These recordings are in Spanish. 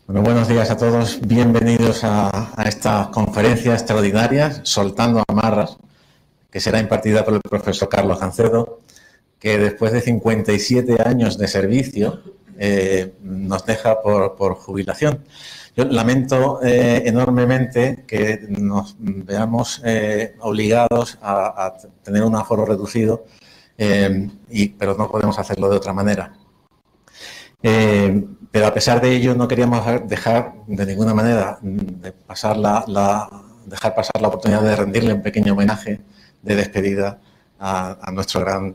Bueno, buenos días a todos. Bienvenidos a esta conferencia extraordinaria, Soltando Amarras, que será impartida por el profesor Carlos Gancedo, que después de 57 años de servicio nos deja por jubilación. Yo lamento enormemente que nos veamos obligados a tener un aforo reducido, pero no podemos hacerlo de otra manera. Pero a pesar de ello no queríamos dejar de ninguna manera dejar pasar la oportunidad de rendirle un pequeño homenaje de despedida a nuestro gran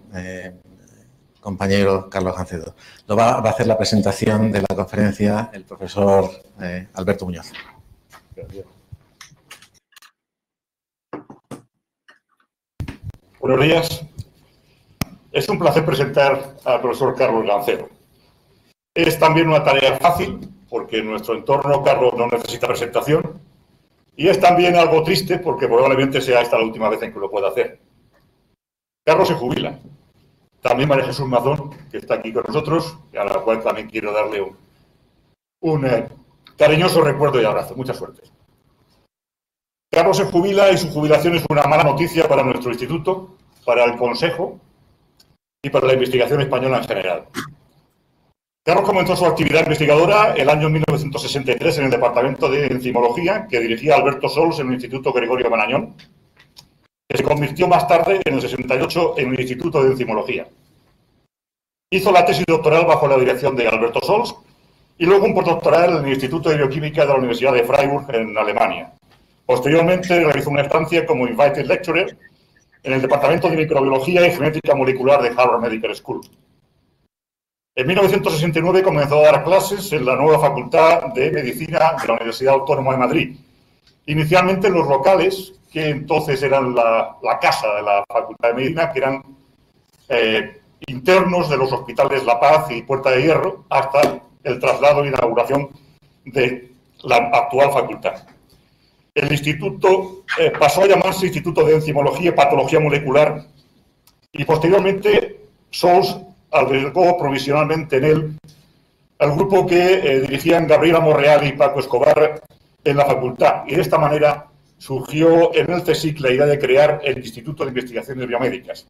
compañero Carlos Gancedo. Va a hacer la presentación de la conferencia el profesor Alberto Muñoz. Gracias. Buenos días. Es un placer presentar al profesor Carlos Gancedo. Es también una tarea fácil, porque en nuestro entorno Carlos no necesita presentación, y es también algo triste, porque probablemente sea esta la última vez en que lo pueda hacer. Carlos se jubila. También María Jesús Mazón, que está aquí con nosotros, y a la cual también quiero darle un cariñoso recuerdo y abrazo. Mucha suerte. Carlos se jubila y su jubilación es una mala noticia para nuestro instituto, para el Consejo y para la investigación española en general. Carlos comenzó su actividad investigadora el año 1963 en el Departamento de Enzimología que dirigía Alberto Sols en el Instituto Gregorio Marañón, que se convirtió más tarde, en el 68, en el Instituto de Enzimología. Hizo la tesis doctoral bajo la dirección de Alberto Sols y luego un postdoctoral en el Instituto de Bioquímica de la Universidad de Freiburg, en Alemania. Posteriormente realizó una estancia como Invited Lecturer en el Departamento de Microbiología y Genética Molecular de Harvard Medical School. En 1969 comenzó a dar clases en la nueva Facultad de Medicina de la Universidad Autónoma de Madrid. Inicialmente en los locales, que entonces eran la casa de la Facultad de Medicina, que eran internos de los hospitales La Paz y Puerta de Hierro, hasta el traslado e inauguración de la actual facultad. El instituto pasó a llamarse Instituto de Enzimología y Patología Molecular y posteriormente Sols albergó provisionalmente en él al grupo que dirigían Gabriela Monreal y Paco Escobar en la facultad. Y de esta manera surgió en el CSIC la idea de crear el Instituto de Investigaciones Biomédicas,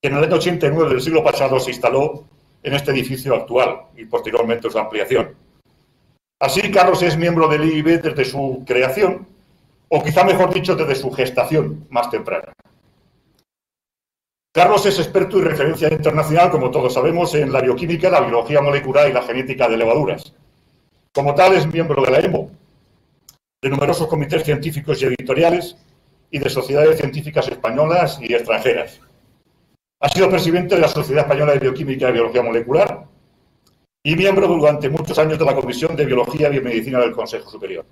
que en el año 89 del siglo pasado se instaló en este edificio actual y posteriormente su ampliación. Así, Carlos es miembro del IIB desde su creación, o quizá mejor dicho, desde su gestación más temprana. Carlos es experto y referencia internacional, como todos sabemos, en la bioquímica, la biología molecular y la genética de levaduras. Como tal, es miembro de la EMO, de numerosos comités científicos y editoriales y de sociedades científicas españolas y extranjeras. Ha sido presidente de la Sociedad Española de Bioquímica y Biología Molecular y miembro durante muchos años de la Comisión de Biología y Biomedicina del Consejo Superior.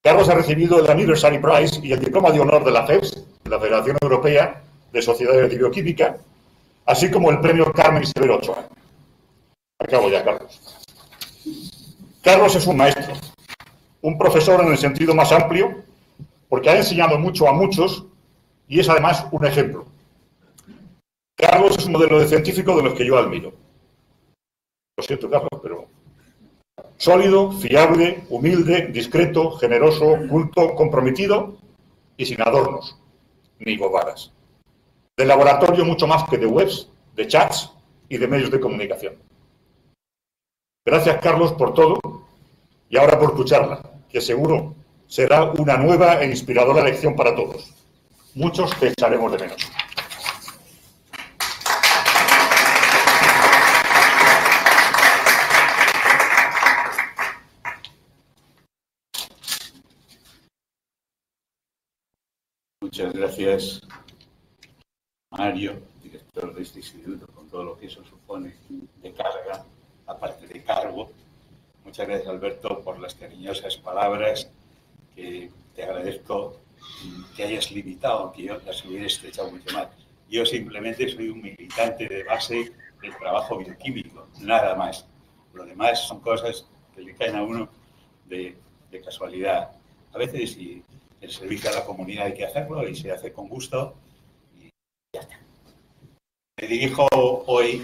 Carlos ha recibido el Anniversary Prize y el Diploma de Honor de la FES, de la Federación Europea de Sociedades de Bioquímica, así como el Premio Carmen Isabel Ochoa. Acabo ya, Carlos. Carlos es un maestro, un profesor en el sentido más amplio, porque ha enseñado mucho a muchos y es además un ejemplo. Carlos es un modelo de científico de los que yo admiro. Lo siento, Carlos, pero sólido, fiable, humilde, discreto, generoso, culto, comprometido y sin adornos ni bobadas. De laboratorio mucho más que de webs, de chats y de medios de comunicación. Gracias, Carlos, por todo y ahora por tu charla, que seguro será una nueva e inspiradora lección para todos. Muchos te echaremos de menos. Muchas gracias, Mario, director de este instituto, con todo lo que eso supone de carga, aparte de cargo. Muchas gracias, Alberto, por las cariñosas palabras, que te agradezco que hayas limitado, que yo las hubiera estrechado mucho más. Yo simplemente soy un militante de base del trabajo bioquímico, nada más. Lo demás son cosas que le caen a uno de casualidad. A veces, si el servicio a la comunidad hay que hacerlo y se hace con gusto y ya está. Me dirijo hoy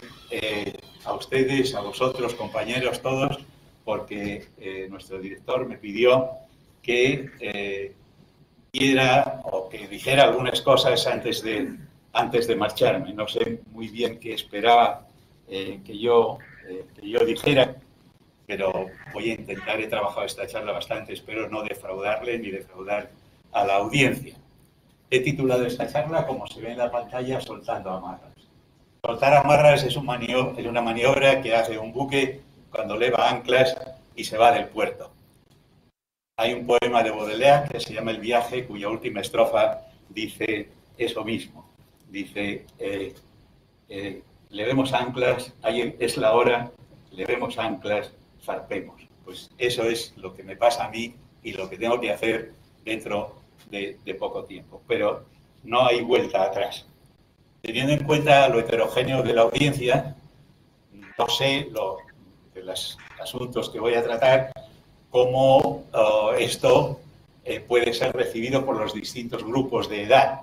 a ustedes, a vosotros, compañeros, todos, porque nuestro director me pidió que que dijera algunas cosas antes de marcharme. No sé muy bien qué esperaba que yo dijera, pero voy a intentar. He trabajado esta charla bastante, espero no defraudarle ni defraudar a la audiencia. He titulado esta charla, como se ve en la pantalla, Soltando amarras. Soltar amarras es una maniobra que hace un buque cuando leva anclas y se va del puerto. Hay un poema de Baudelaire que se llama El viaje, cuya última estrofa dice eso mismo. Dice, levemos anclas, es la hora, levemos anclas, zarpemos. Pues eso es lo que me pasa a mí y lo que tengo que hacer dentro de poco tiempo. Pero no hay vuelta atrás. Teniendo en cuenta lo heterogéneo de la audiencia, no sé de los asuntos que voy a tratar, cómo esto puede ser recibido por los distintos grupos de edad.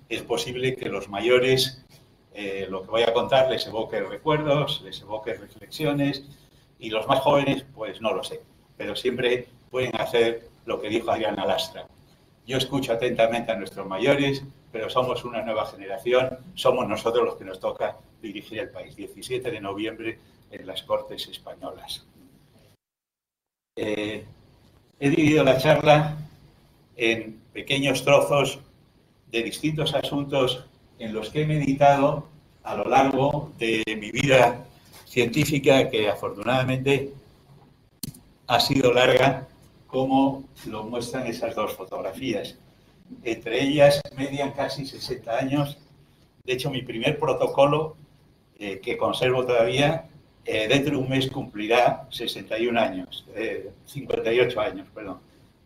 Es posible que los mayores, lo que voy a contar, les evoque recuerdos, les evoque reflexiones, y los más jóvenes, pues no lo sé. Pero siempre pueden hacer lo que dijo Adriana Lastra. Yo escucho atentamente a nuestros mayores, pero somos una nueva generación, somos nosotros los que nos toca dirigir el país. 17 de noviembre en las Cortes Españolas. He dividido la charla en pequeños trozos de distintos asuntos en los que he meditado a lo largo de mi vida científica, que afortunadamente ha sido larga, como lo muestran esas dos fotografías. Entre ellas median casi 60 años. De hecho, mi primer protocolo, que conservo todavía, dentro de un mes cumplirá 61 años, 58 años, perdón.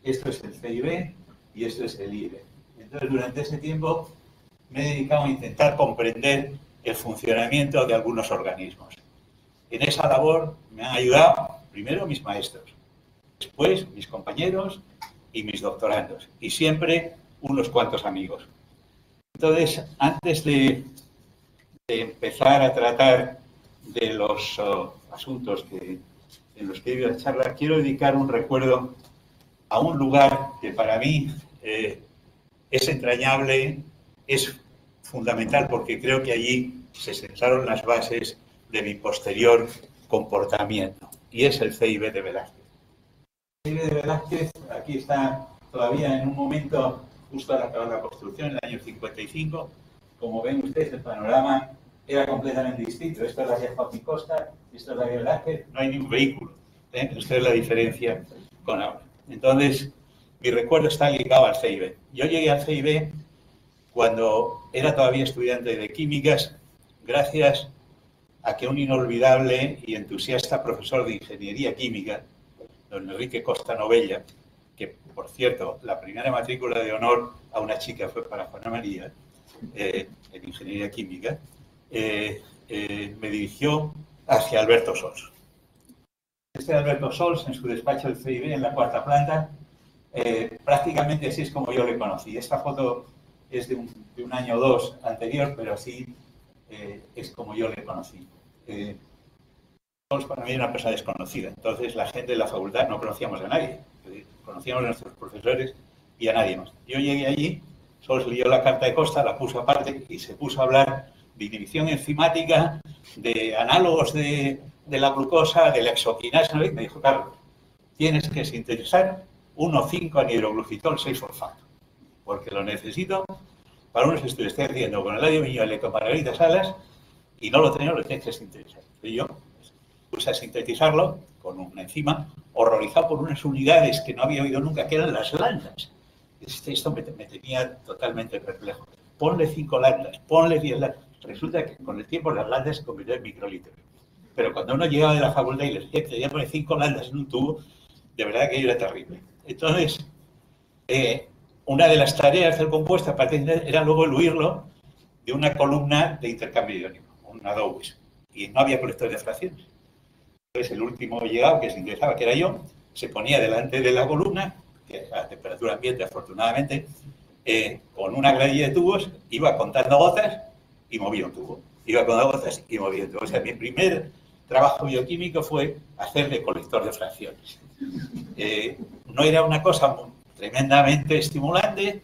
Esto es el CIB y esto es el IBE. Entonces, durante ese tiempo me he dedicado a intentar comprender el funcionamiento de algunos organismos. En esa labor me han ayudado primero mis maestros, después mis compañeros y mis doctorandos, y siempre unos cuantos amigos. Entonces, antes de empezar a tratar de los asuntos en los que he ido a charla, quiero dedicar un recuerdo a un lugar que para mí es entrañable, es fundamental, porque creo que allí se sentaron las bases de mi posterior comportamiento, y es el CIB de Velázquez. El CIB de Velázquez, aquí está todavía en un momento justo al acabar la construcción, en el año 55. Como ven ustedes, el panorama era completamente distinto. Esto es la vía Joaquín Costa, esto es la vía Velázquez, no hay ningún vehículo. Esta es la diferencia con ahora. Entonces, mi recuerdo está ligado al CIB. Yo llegué al CIB cuando era todavía estudiante de químicas, gracias a que un inolvidable y entusiasta profesor de ingeniería química, don Enrique Costa Novella, que, por cierto, la primera matrícula de honor a una chica fue para Juana María, en ingeniería química, me dirigió hacia Alberto Sols. Alberto Sols, en su despacho del CIB, en la cuarta planta, prácticamente así es como yo le conocí. Esta foto es de un año o dos anterior, pero así es como yo le conocí. Sols para mí era una persona desconocida. Entonces, la gente de la facultad no conocíamos a nadie. Conocíamos a nuestros profesores y a nadie más. Yo llegué allí, Sols leyó la carta de Costa, la puso aparte y se puso a hablar de inhibición enzimática, de análogos de la glucosa, de la exoquinasa. Me dijo, Carlos, tienes que sintetizar 1,5-anhidroglucitol 6-fosfato, porque lo necesito para unos estudios que estoy haciendo con el Eladio Viñuela y con Margarita Salas, y no lo tenía, lo tienes que sintetizar. Y yo puse a sintetizarlo con una enzima horrorizado por unas unidades que no había oído nunca, que eran las landas. Esto me tenía totalmente perplejo. Ponle 5 landas, ponle 10 landas. Resulta que con el tiempo las landas se convirtieron en microlitros. Pero cuando uno llegaba de la facultad y les decía que tenía que poner 5 landas en un tubo, de verdad que era terrible. Entonces, una de las tareas del compuesto era luego eluirlo de una columna de intercambio iónico, una Dowis. Y no había colectores de fracciones. Entonces, el último llegado, que se interesaba, que era yo, se ponía delante de la columna, que a temperatura ambiente, afortunadamente, con una gradilla de tubos, iba contando gotas y movía un tubo. Iba contando gotas y movía un tubo. O sea, mi primer trabajo bioquímico fue hacer de colector de fracciones. No era una cosa tremendamente estimulante,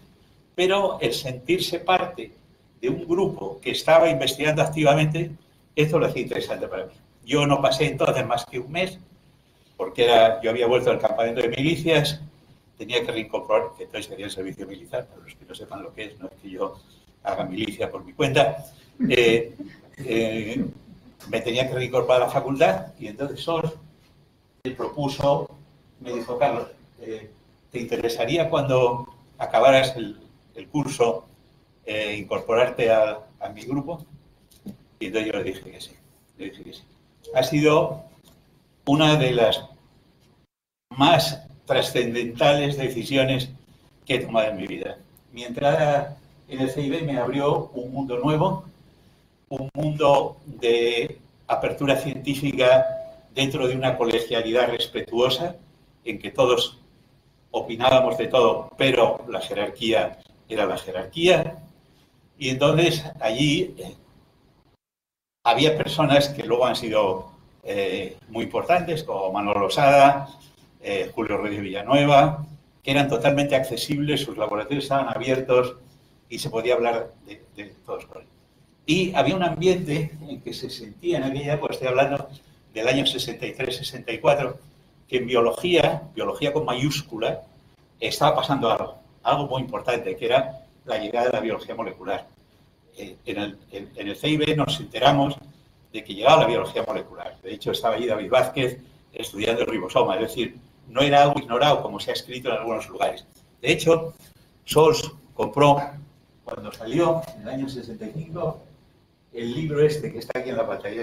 pero el sentirse parte de un grupo que estaba investigando activamente, eso lo hacía interesante para mí. Yo no pasé entonces más que un mes, porque yo había vuelto del campamento de milicias, tenía que reincorporar, que entonces hacía el servicio militar, para los que no sepan lo que es, no es que yo haga milicia por mi cuenta, me tenía que reincorporar a la facultad, y entonces Sol me propuso, me dijo, Carlos, ¿te interesaría cuando acabaras el curso incorporarte a mi grupo? Y entonces yo le dije que sí. Ha sido una de las más trascendentales decisiones que he tomado en mi vida. Mi entrada en el CIB me abrió un mundo nuevo, un mundo de apertura científica dentro de una colegialidad respetuosa, en que todos opinábamos de todo, pero la jerarquía era la jerarquía. Y entonces allí había personas que luego han sido muy importantes, como Manolo Losada, Julio Rodríguez Villanueva, que eran totalmente accesibles, sus laboratorios estaban abiertos y se podía hablar de todos. Y había un ambiente en que se sentía en aquella época, estoy hablando del año 63-64, que en biología con mayúscula, estaba pasando algo muy importante, que era la llegada de la biología molecular. En el CIB nos enteramos de que llegaba la biología molecular. De hecho, estaba allí David Vázquez estudiando el ribosoma, es decir, no era algo ignorado como se ha escrito en algunos lugares. De hecho, Sols compró, cuando salió en el año 65, el libro este que está aquí en la pantalla,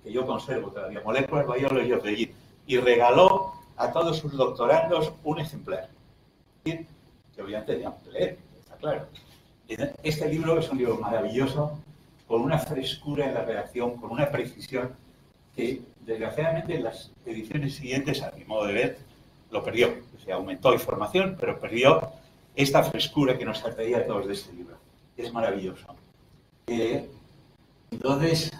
que yo conservo todavía, Molecular Biology of the Year, y regaló a todos sus doctorandos un ejemplar. Que obviamente teníamos que leer, está claro. Este libro es un libro maravilloso, con una frescura en la redacción, con una precisión que, desgraciadamente, en las ediciones siguientes, a mi modo de ver, lo perdió. O sea, aumentó información, pero perdió esta frescura que nos atraía a todos de este libro. Es maravilloso. Entonces,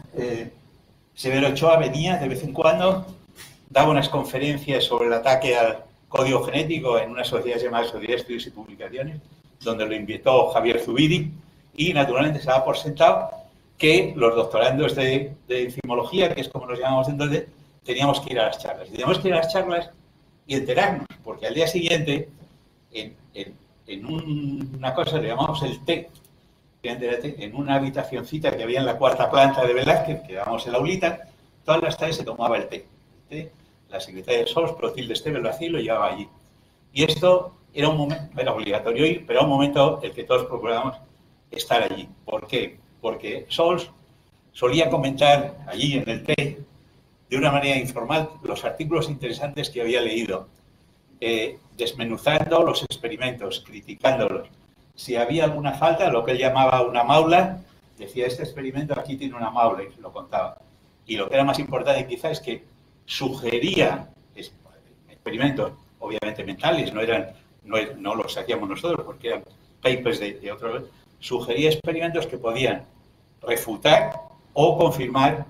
Severo Ochoa venía de vez en cuando, daba unas conferencias sobre el ataque al código genético en una sociedad llamada Sociedad de Estudios y Publicaciones, donde lo invitó Javier Zubiri, y naturalmente se daba por sentado que los doctorandos de enzimología, que es como nos llamamos entonces, teníamos que ir a las charlas. Teníamos que ir a las charlas y enterarnos, porque al día siguiente, en una cosa le llamamos el té, en una habitacioncita que había en la cuarta planta de Velázquez, que llamamos el aulita, todas las tardes se tomaba el té. La secretaria de Sols, Clotilde Esteve, lo hacía y lo llevaba allí. Y esto era un momento, era obligatorio ir, pero era un momento en el que todos procurábamos estar allí. ¿Por qué? Porque Sols solía comentar allí en el té, de una manera informal, los artículos interesantes que había leído, desmenuzando los experimentos, criticándolos. Si había alguna falta, lo que él llamaba una maula, decía, este experimento aquí tiene una maula, y lo contaba. Y lo que era más importante quizá es que sugería experimentos, obviamente mentales, no los hacíamos nosotros porque eran papers de otros, sugería experimentos que podían refutar o confirmar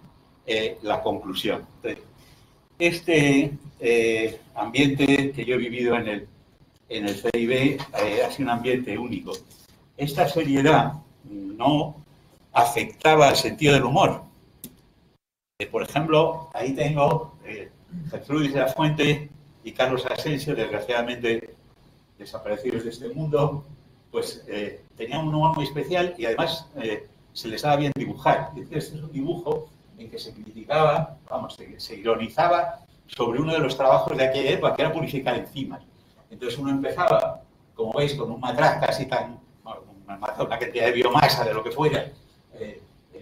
la conclusión. Entonces, este ambiente que yo he vivido en el CIB ha sido un ambiente único. Esta seriedad no afectaba al sentido del humor. Por ejemplo, ahí tengo Gertrudis de la Fuente y Carlos Asensio, desgraciadamente desaparecidos de este mundo, pues tenían un humor muy especial y además se les daba bien dibujar. Este es un dibujo en que se criticaba, se ironizaba sobre uno de los trabajos de aquella época, que era purificar enzimas. Entonces uno empezaba, como veis, con un matraz casi tan, una cantidad de biomasa de lo que fuera,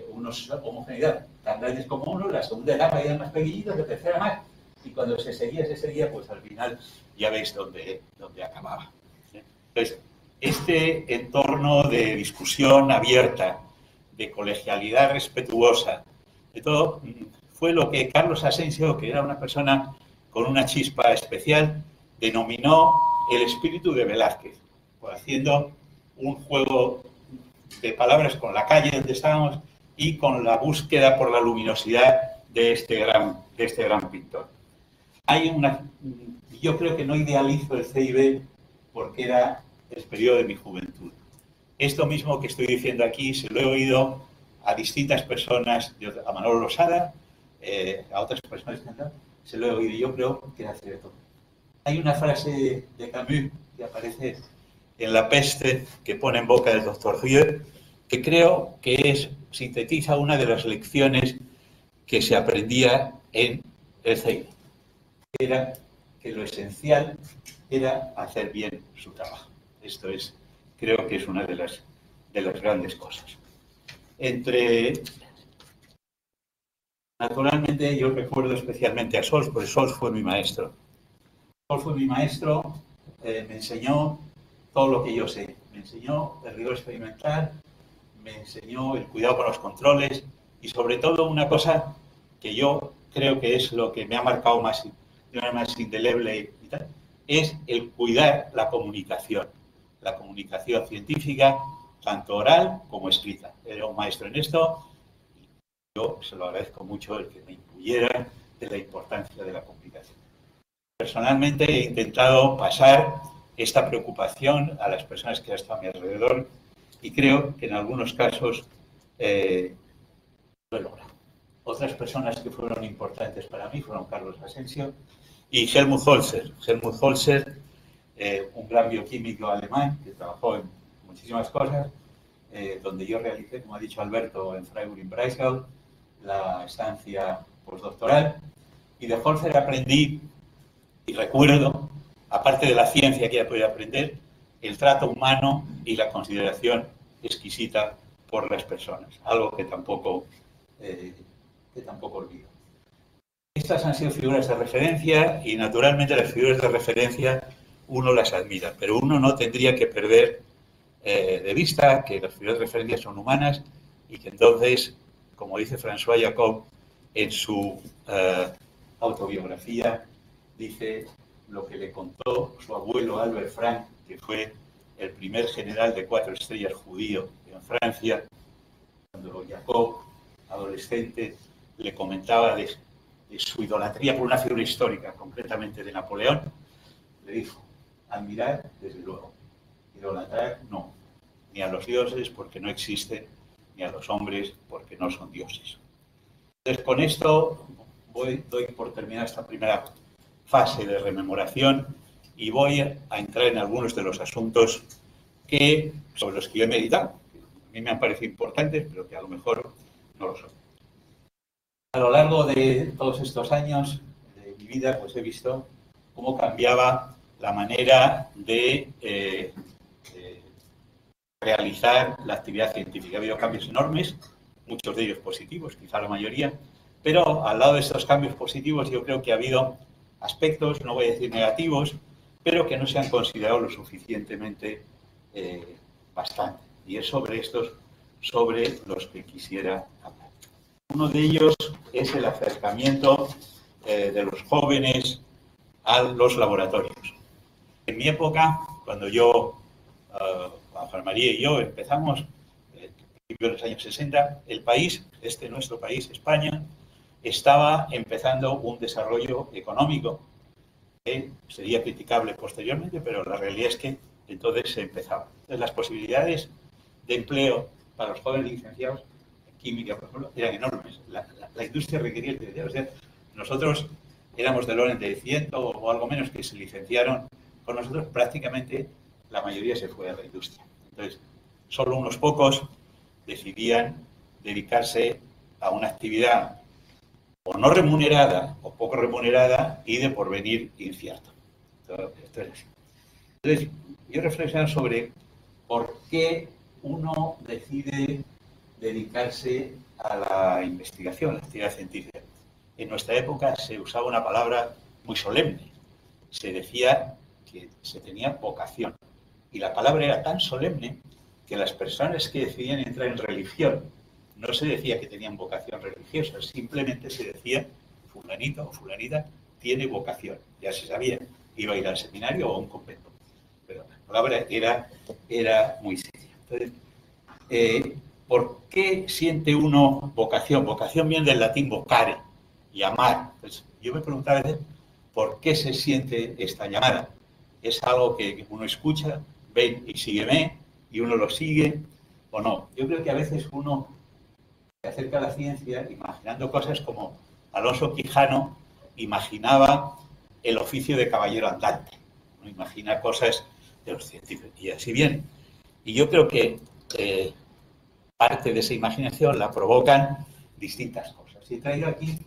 unos homogeneidad tan grandes como uno, la segunda etapa ya más pequeñita, la tercera más, y cuando se seguía, pues al final ya veis dónde acababa. Entonces, este entorno de discusión abierta, de colegialidad respetuosa, de todo, fue lo que Carlos Asensio, que era una persona con una chispa especial, denominó el espíritu de Velázquez, haciendo un juego de palabras con la calle donde estábamos y con la búsqueda por la luminosidad de este gran pintor. Yo creo que no idealizo el CIB porque era el periodo de mi juventud. Esto mismo que estoy diciendo aquí se lo he oído a distintas personas, a Manolo Losada, a otras personas, se lo he oído y yo creo que era cierto. Hay una frase de Camus que aparece en La peste que pone en boca del doctor Rieu, que creo que sintetiza una de las lecciones que se aprendía en el CIB. Era que lo esencial era hacer bien su trabajo. Esto creo que es una de las grandes cosas. Naturalmente, yo recuerdo especialmente a Sols, porque Sols fue mi maestro. Sols fue mi maestro, me enseñó todo lo que yo sé. Me enseñó el rigor experimental, me enseñó el cuidado con los controles y, sobre todo, una cosa que yo creo que es lo que me ha marcado más, de una manera más indeleble y tal, es el cuidar la comunicación científica, tanto oral como escrita. Era un maestro en esto y yo se lo agradezco mucho el que me incluyera de la importancia de la comunicación. Personalmente he intentado pasar esta preocupación a las personas que están a mi alrededor y creo que en algunos casos lo he logrado. Otras personas que fueron importantes para mí fueron Carlos Asensio y Helmut Holzer. Helmut Holzer, un gran bioquímico alemán que trabajó en muchísimas cosas, donde yo realicé, como ha dicho Alberto, en Freiburg im Breisgau, la estancia postdoctoral. Y de Holzer aprendí, y recuerdo, aparte de la ciencia que ya podía aprender, el trato humano y la consideración exquisita por las personas, algo que tampoco olvido. Estas han sido figuras de referencia y, naturalmente, las figuras de referencia uno las admira, pero uno no tendría que perder de vista que las figuras de referencia son humanas y que entonces, como dice François Jacob en su autobiografía, dice lo que le contó su abuelo Albert Frank, que fue el primer general de 4 estrellas judío en Francia, cuando Jacob, adolescente, le comentaba de su idolatría por una figura histórica, concretamente de Napoleón. Le dijo: admirar, desde luego; idolatrar, no. Ni a los dioses, porque no existen, ni a los hombres, porque no son dioses. Entonces, con esto doy por terminada esta primera fase de rememoración y voy a entrar en algunos de los asuntos sobre los que yo he meditado. A mí me han parecido importantes, pero que a lo mejor no lo son. A lo largo de todos estos años de mi vida, pues he visto cómo cambiaba la manera de realizar la actividad científica. Ha habido cambios enormes, muchos de ellos positivos, quizá la mayoría, pero al lado de estos cambios positivos yo creo que ha habido aspectos, no voy a decir negativos, pero que no se han considerado lo suficientemente bastante. Y es sobre los que quisiera hablar. Uno de ellos es el acercamiento de los jóvenes a los laboratorios. En mi época, cuando Juan María y yo empezamos, en los años 60, el país, nuestro país, España, estaba empezando un desarrollo económico que sería criticable posteriormente, pero la realidad es que entonces se empezaba. Entonces, las posibilidades de empleo para los jóvenes licenciados en química, por ejemplo, eran enormes. La industria requería el licenciado. O sea, nosotros éramos del orden de 100 o algo menos que se licenciaron con nosotros. Prácticamente la mayoría se fue a la industria. Entonces, solo unos pocos decidían dedicarse a una actividad o no remunerada o poco remunerada y de porvenir incierto. Esto es así. Entonces, yo reflexiono sobre por qué uno decide dedicarse a la investigación, a la actividad científica. En nuestra época se usaba una palabra muy solemne. Se decía que se tenía vocación. Y la palabra era tan solemne que las personas que decidían entrar en religión no se decía que tenían vocación religiosa, simplemente se decía fulanito o fulanita tiene vocación. Ya se sabía, iba a ir al seminario o a un convento. Pero la palabra era muy seria. Entonces, ¿por qué siente uno vocación? Vocación viene del latín vocare, y amar. Pues yo me preguntaba a veces por qué se siente esta llamada. ¿Es algo que uno escucha, ven y sígueme, y uno lo sigue o no? Yo creo que a veces uno se acerca a la ciencia imaginando cosas como Alonso Quijano imaginaba el oficio de caballero andante. ¿No? Imagina cosas de los científicos y así bien. Y yo creo que parte de esa imaginación la provocan distintas cosas. Y he traído aquí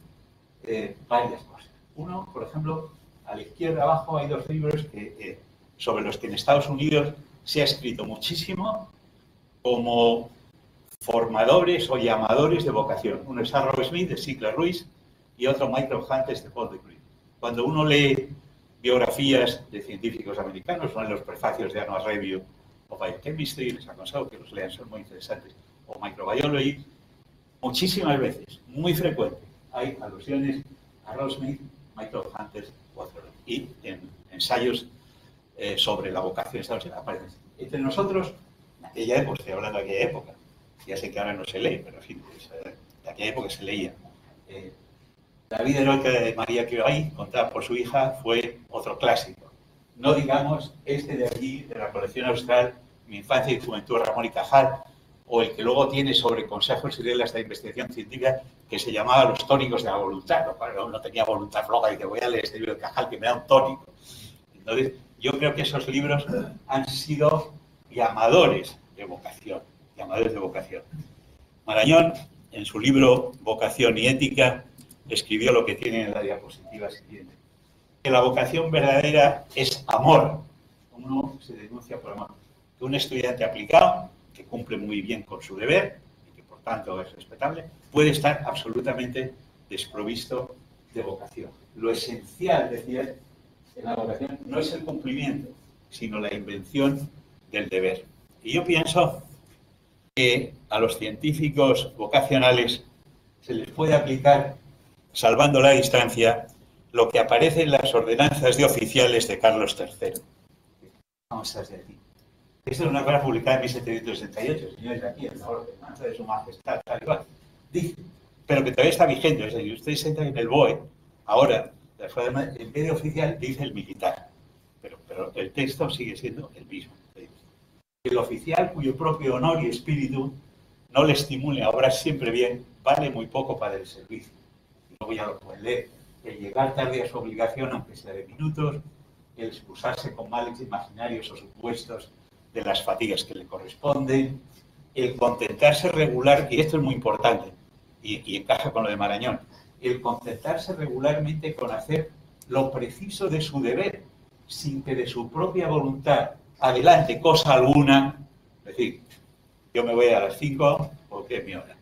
varias cosas. Uno, por ejemplo, a la izquierda abajo hay dos libros sobre los que en Estados Unidos se ha escrito muchísimo como formadores o llamadores de vocación. Uno es Arrow Smith, de Sigler Ruiz, y otro Microhunters, de Paul de Cruz. Cuando uno lee biografías de científicos americanos, o en los prefacios de Annual Review o Biochemistry, les aconsejo que los lean, son muy interesantes, o Microbiology, muchísimas veces, muy frecuente, hay alusiones a Arrow Smith, Microhunters u otro. Y en ensayos sobre la vocación aparecen. Entre nosotros, en aquella época, estoy hablando de aquella época, ya sé que ahora no se lee, pero en fin, de aquella época se leía. La vida heroica de María Curie, contada por su hija, fue otro clásico. No digamos este de allí, de la colección austral, Mi infancia y juventud, Ramón y Cajal, o el que luego tiene sobre consejos y reglas de investigación científica, que se llamaba Los tónicos de la voluntad. No tenía voluntad floja y te voy a leer este libro de Cajal que me da un tónico. Entonces, yo creo que esos libros han sido llamadores de vocación. Llamadores de vocación. Marañón, en su libro Vocación y Ética, escribió lo que tiene en la diapositiva siguiente. Que la vocación verdadera es amor. Uno se denuncia por amor. Que un estudiante aplicado, que cumple muy bien con su deber, y que por tanto es respetable, puede estar absolutamente desprovisto de vocación. Lo esencial, decía, en la vocación no es el cumplimiento, sino la invención del deber. Y yo pienso que a los científicos vocacionales se les puede aplicar, salvando la distancia, lo que aparece en las ordenanzas de oficiales de Carlos III. Vamos a hacer aquí. Esta es una cosa publicada en 1768, señores, aquí en la ordenanza de su majestad, tal y cual. Dice, pero que todavía está vigente. O sea, si ustedes entran en el BOE, ahora, en vez de oficial, dice el militar. Pero el texto sigue siendo el mismo. El oficial cuyo propio honor y espíritu no le estimule a obrar siempre bien, vale muy poco para el servicio. Y luego ya lo pueden leer. El llegar tarde a su obligación, aunque sea de minutos, el excusarse con males imaginarios o supuestos de las fatigas que le corresponden, el contentarse regular, y esto es muy importante, y encaja con lo de Marañón, el contentarse regularmente con hacer lo preciso de su deber, sin que de su propia voluntad adelante cosa alguna. Es decir, yo me voy a las 5 porque es mi hora.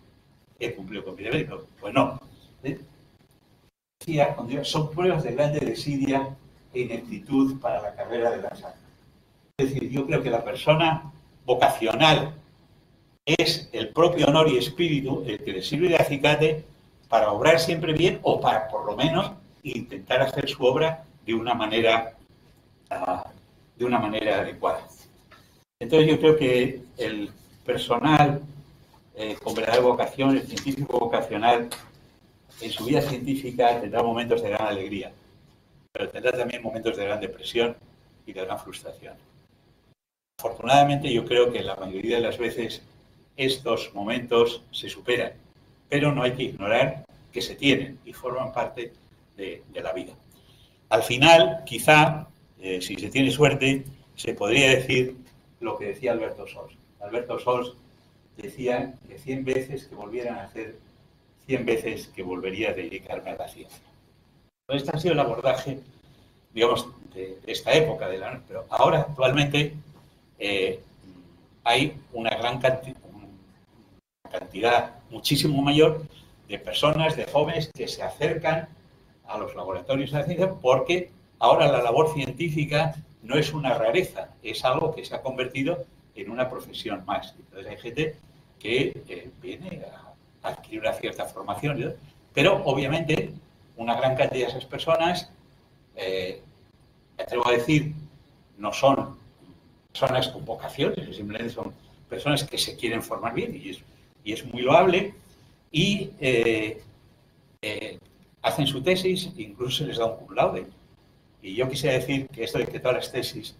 He cumplido con mi deber. Pues no. Son pruebas de grande desidia e ineptitud para la carrera de la santa. Es decir, yo creo que la persona vocacional es el propio honor y espíritu el que le sirve de acicate para obrar siempre bien o para, por lo menos, intentar hacer su obra de una manera adecuada. Entonces yo creo que el personal con verdadera vocación, el científico vocacional, en su vida científica tendrá momentos de gran alegría, pero tendrá también momentos de gran depresión y de gran frustración. Afortunadamente yo creo que la mayoría de las veces estos momentos se superan, pero no hay que ignorar que se tienen y forman parte de la vida. Al final, quizá, si se tiene suerte, se podría decir lo que decía Alberto Sols. Alberto Sols decía que 100 veces que volvieran a hacer, 100 veces que volvería a dedicarme a la ciencia. Este ha sido el abordaje, digamos, de esta época de la... Pero ahora, actualmente, hay una gran cantidad muchísimo mayor de personas, de jóvenes que se acercan a los laboratorios de la ciencia porque ahora la labor científica no es una rareza, es algo que se ha convertido en una profesión más. Entonces hay gente que viene a adquirir una cierta formación, ¿no? Pero obviamente una gran cantidad de esas personas, me atrevo a decir, no son personas con vocaciones, simplemente son personas que se quieren formar bien y es muy loable. Y hacen su tesis e incluso se les da un cum laude. Y yo quisiera decir que esto de que todas las tesis,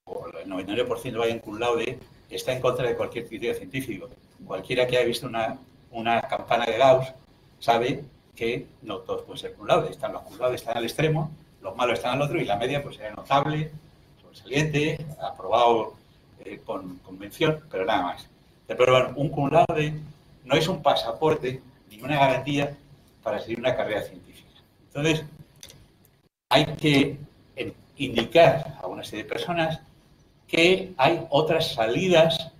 o el 99% vayan cum laude, está en contra de cualquier criterio científico. Cualquiera que haya visto una campana de Gauss sabe que no todos pueden ser cum laude. Los cum laude están al extremo, los malos están al otro, y la media pues era notable, sobresaliente, aprobado con convención, pero nada más. Pero bueno, un cum laude no es un pasaporte ni una garantía para seguir una carrera científica. Entonces, hay que indicar a una serie de personas que hay otras salidas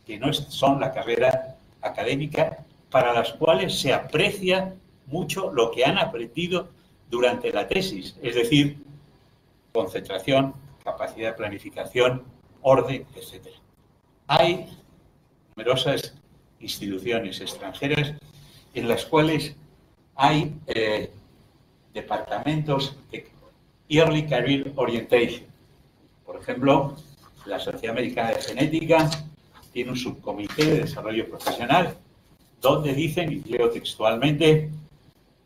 que no son la carrera académica, para las cuales se aprecia mucho lo que han aprendido durante la tesis, es decir, concentración, capacidad de planificación, orden, etc. Hay numerosas instituciones extranjeras en las cuales hay departamentos de Early Career Orientation. Por ejemplo, la Sociedad Americana de Genética tiene un subcomité de desarrollo profesional donde dicen, y leo textualmente,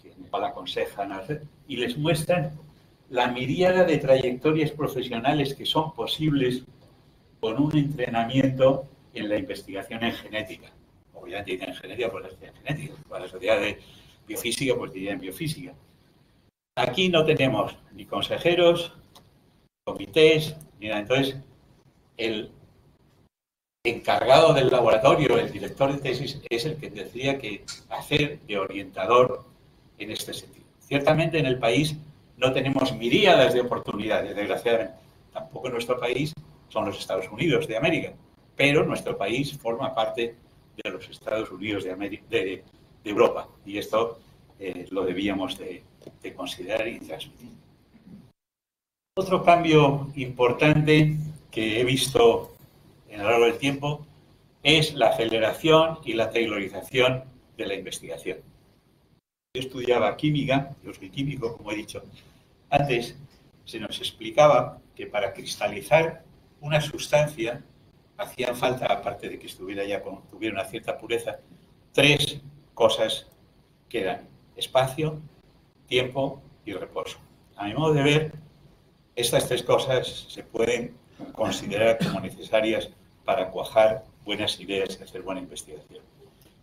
que Nepal aconsejan hacer, y les muestran la miríada de trayectorias profesionales que son posibles con un entrenamiento en la investigación en genética. Obviamente en genética, pues en genética. Para la sociedad de biofísica, pues diría en biofísica. Aquí no tenemos ni consejeros, comités, ni nada. Entonces, el encargado del laboratorio, el director de tesis, es el que tendría que hacer de orientador en este sentido. Ciertamente en el país no tenemos miríadas de oportunidades, desgraciadamente. Tampoco en nuestro país son los Estados Unidos de América, pero nuestro país forma parte de los Estados Unidos de Europa, y esto lo debíamos de considerar y transmitir. Otro cambio importante que he visto a lo largo del tiempo es la aceleración y la taylorización de la investigación. Yo estudiaba química, yo soy químico, como he dicho antes, se nos explicaba que para cristalizar una sustancia hacían falta, aparte de que tuviera una cierta pureza, 3 cosas que eran espacio, tiempo y reposo. A mi modo de ver, estas 3 cosas se pueden considerar como necesarias para cuajar buenas ideas y hacer buena investigación.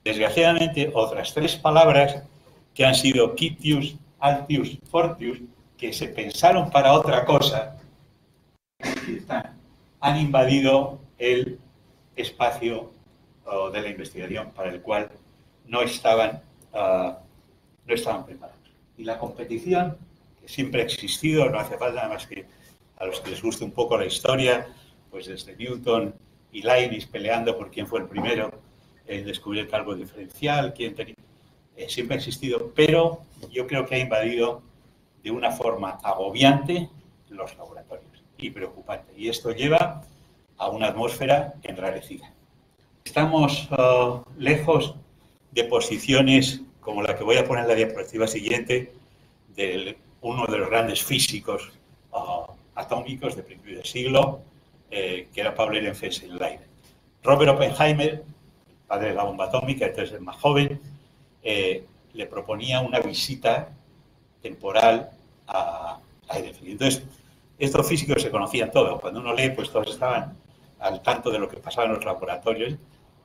Desgraciadamente, otras 3 palabras que han sido quitius, altius, fortius, que se pensaron para otra cosa, han invadido el espacio de la investigación para el cual no estaban preparados. Y la competición, que siempre ha existido, no hace falta nada más que a los que les guste un poco la historia, pues desde Newton y Leibniz peleando por quién fue el primero en descubrir el cálculo diferencial, siempre ha existido, pero yo creo que ha invadido de una forma agobiante los laboratorios y preocupante. Y esto lleva a una atmósfera enrarecida. Estamos lejos de posiciones como la que voy a poner en la diapositiva siguiente, de uno de los grandes físicos atómicos de principio de siglo, que era Paul Ehrenfest en Leiden. Robert Oppenheimer, padre de la bomba atómica, entonces el más joven, le proponía una visita temporal a Ehrenfest. Entonces, estos físicos se conocían todos. Cuando uno lee, pues todos estaban al tanto de lo que pasaba en los laboratorios.